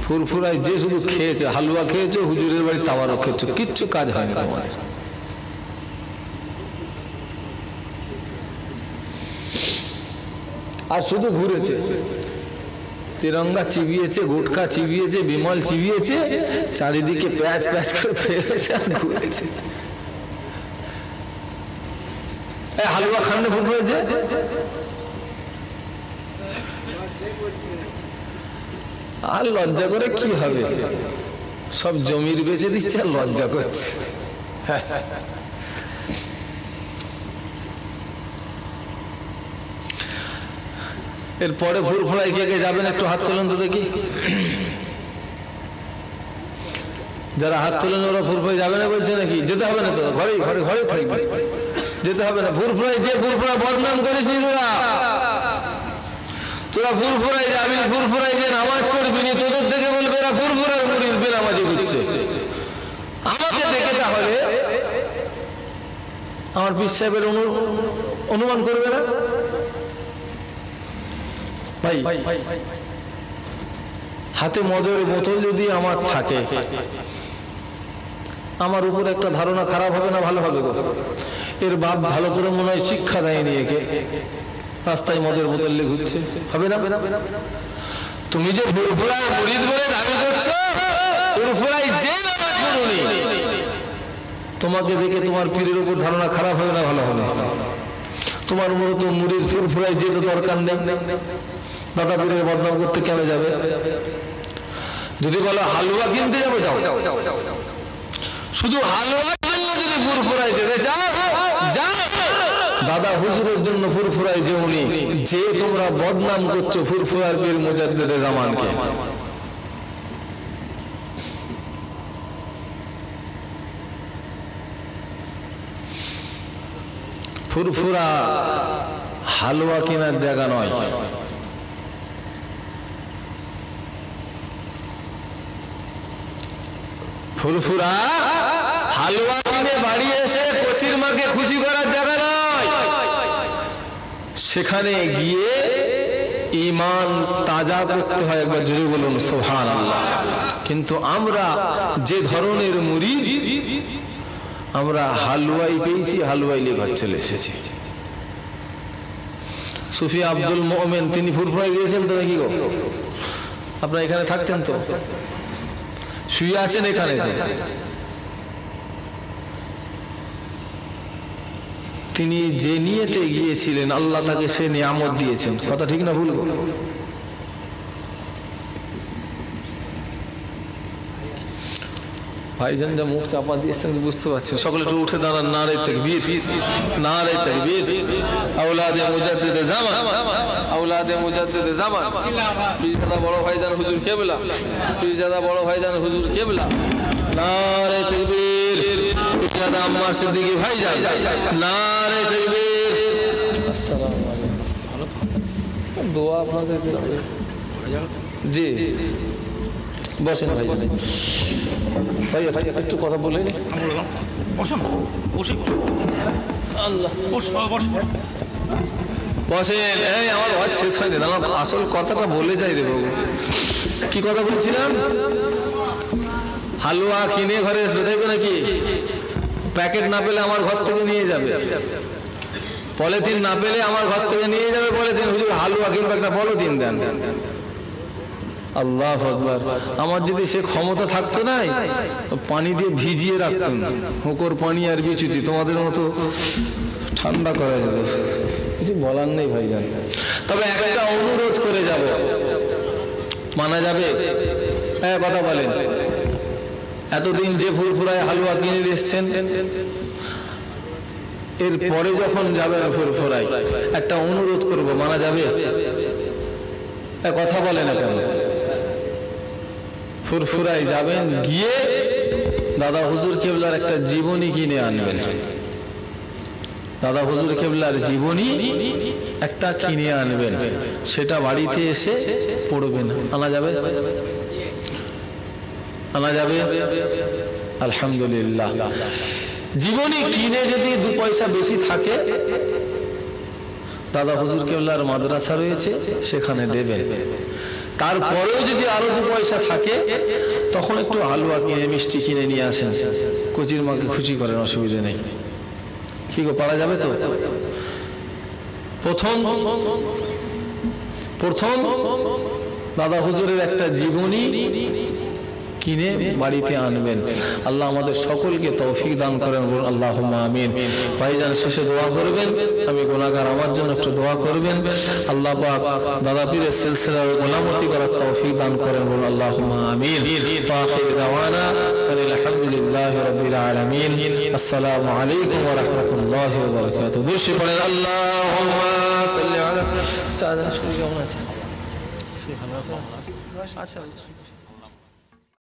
ফুরফুরায় যে শুধু খেয়েছে, হালুয়া খেয়েছে, হুজুরের বাড়ি তাওয়ারও খেয়েছে, কিচ্ছু কাজ হয়নি তোমার। আর শুধু ঘুরেছে, তিরঙ্গা চিবিয়েছে, গুটখা চিবিয়েছে, বিমল চিবিয়েছে, চারিদিকে প্যাচ প্যাচ করে ফেলেছে আর ঘুরেছে। হালুয়া খান্ডে ফুট হয়েছে। আর লজ্জা করে কি হবে? সব জমির বেচে দিচ্ছে আর লজ্জা করছে। এরপরে ফুরফুরায় কে কে যাবেন একটু হাত তোলেন তো দেখি। যারা হাত তোলেন ওরা ফুরফুরায় যাবে না বলছে নাকি? যেতে হবে না তো, ঘরে ঘরে ঘরে থাকবে, যেতে হবে না। ফুরফুরায় যে ফুরফুরা বদনাম করিস তোরা, তোরা ফুরফুরায় যাবি, ফুরফুরায় যে নামাজ পড়বি নি, তোদের দেখে বলবে এরা ফুরফুরার মুরিদ বেনামাজি করছে। আমাকে দেখে তাহলে আমার পীর সাহেবের অনুমান করবে না? ভাই হাতে মদের বোতল যদি আমার থাকে, আমার উপর একটা ধারণা খারাপ হবে না ভালো হবে? এর বাপ ভালো করে মনে হয় শিক্ষা দেয়নি একে, রাস্তায় মদের বোতল নিয়ে ঘুরছে, হবে না? তুমি যে ফুরফুরার মুরিদ বলে দাবি করছো, ফুরফুরায় যে নামাজ পড়ুনি, তোমাকে দেখে তোমার পীরের উপর ধারণা খারাপ হবে না ভালো হবে? তোমার মতো মুরিদ ফুরফুরায় যেতে দরকার নেই, দাদা পীরের বদনাম করতে কেন যাবে? যদি বলো হালুয়া কিনতে যাবো, যাও। শুধু হালুয়ার জন্য যদি ফুরফুরায় যেতে চাও, যাও। দাদা হুজুরের জন্য ফুরফুরায় যেওনি, যে তোমরা বদনাম করছো ফুরফুরার পীর মুজাদ্দিদে জামানকে। ফুরফুরা হালুয়া কেনার জায়গা নয়। ফুরফুরা হালুয়া কিনে বাড়ি এসে কচির মাকে খুশি করার জায়গা নয়। সেখানে গিয়ে ঈমান তাজা করতে হয়। একবার জোরে বলুন সুবহানাল্লাহ। কিন্তু আমরা যে ধরনের মুরিদ, আমরা হালুয়াই পেয়েছি, হালুয়াই নিয়ে ঘর চলে এসেছি। সুফি আব্দুল মোমেন তিনি ফুরফুরায় গিয়েছেন তো নাকি গো? আপনারা এখানে থাকতেন তো, শুয়ে আছেন এখানে তো। তিনি যে নিয়তে গিয়েছিলেন আল্লাহ তাকে সে নিয়ামত দিয়েছেন। কথা ঠিক না ভুল? ভাইজান যা মুখ চাপা দিয়েছেন বুঝতে পারছেন। সকলে একটু উঠে দাঁড়ান। নারে তাকবীর, নারে তাকবীর। আওলাদে মুজাদ্দিদে জামান, আওলাদে মুজাদ্দিদে জামান, পীরজাদা বড় ভাইজান হুজুর কেবলা, পীরজাদা বড় ভাইজান হুজুর কেবলা। নারে তাকবীর। পীরজাদা আম্মার সিদ্দিকী ভাইজান, নারে তাকবীর। আসসালামু আলাইকুম। ভালো থাকবেন। দোয়া আপনাদের জি বসেন ভাই, একটু কথা বলে বসেন। এই আমার ওয়াজ শেষ হয়নি, আসল কথাটা বলে যাই রে বাবু। কি কথা বলছিলাম? হালুয়া কিনে ঘরে আসবে, তাই তো নাকি? প্যাকেট না পেলে আমার ঘর থেকে নিয়ে যাবে, পলিথিন না পেলে আমার ঘর থেকে নিয়ে যাবে পলিথিন। হুজুর হালুয়া কিনবে, একটা পলিথিন দেন। আল্লাহু আকবার। আমার যদি সে ক্ষমতা থাকতো না, পানি দিয়ে ভিজিয়ে রাখতাম, হুঁকোর পানি আর বিচুতি, তোমাদের মতো ঠান্ডা করা যেত। কিছু বলার নেই ভাইজান। তবে একটা অনুরোধ করে যাব, মানা যাবে? হ্যাঁ কথা বলেন। এতদিন যে ফুরফুরায় হালুয়া কিনে এসছেন, এর পরে যখন যাবেন ফুরফুরায়, একটা অনুরোধ করব, মানা যাবে? কথা বলে না কেন? ফুরফুরায় যাবেন, গিয়ে দাদা হুজুর কেবলার একটা জীবনী কিনে আনবেন। দাদা হুজুর কেবলার জীবনী একটা কিনে আনবেন, সেটা বাড়িতে এসে পড়বেন। আনা যাবে? আনা যাবে? আলহামদুলিল্লাহ। জীবনী কিনে যদি 2 পয়সা বেশি থাকে, দাদা হুজুর কেবলার মাদ্রাসা রয়েছে, সেখানে দেবেন। তারপরেও যদি আরো 2 পয়সা থাকে, তখন একটু হালুয়া কিনে মিষ্টি কিনে নিয়ে আসেন, কচির মাকে খুশি করেন, অসুবিধা নেই। কি গো, পারা যাবে তো? প্রথম দাদা হুজুরের একটা জীবনী কিনে বাড়িতে আনবেন। আল্লাহ আমাদের সকলকে তৌফিক দান করেন, বলুন আল্লাহুম্মা আমিন। ভাইজান শেষে দোয়া করবেন, আমি গুনাহগার, আমার জন্য একটু দোয়া করবেন। আল্লাহ পাক দাদা পীরের সিলসিলার গোলামতি করার তৌফিক দান করেন, বলুন আল্লাহুম্মা আমিন। ওয়া আখির দাওয়ানা আলহামদুলিল্লাহি রাব্বিল আলামিন। আসসালামু আলাইকুম ওয়া রাহমাতুল্লাহি ওয়া বারাকাতুহু। দুরূদ পড়েন। আল্লাহুম্মা সাল্লি আলা সাইয়্যিদিনা। কেমন আছেন? ঠিক ভালো আছেন? আচ্ছা।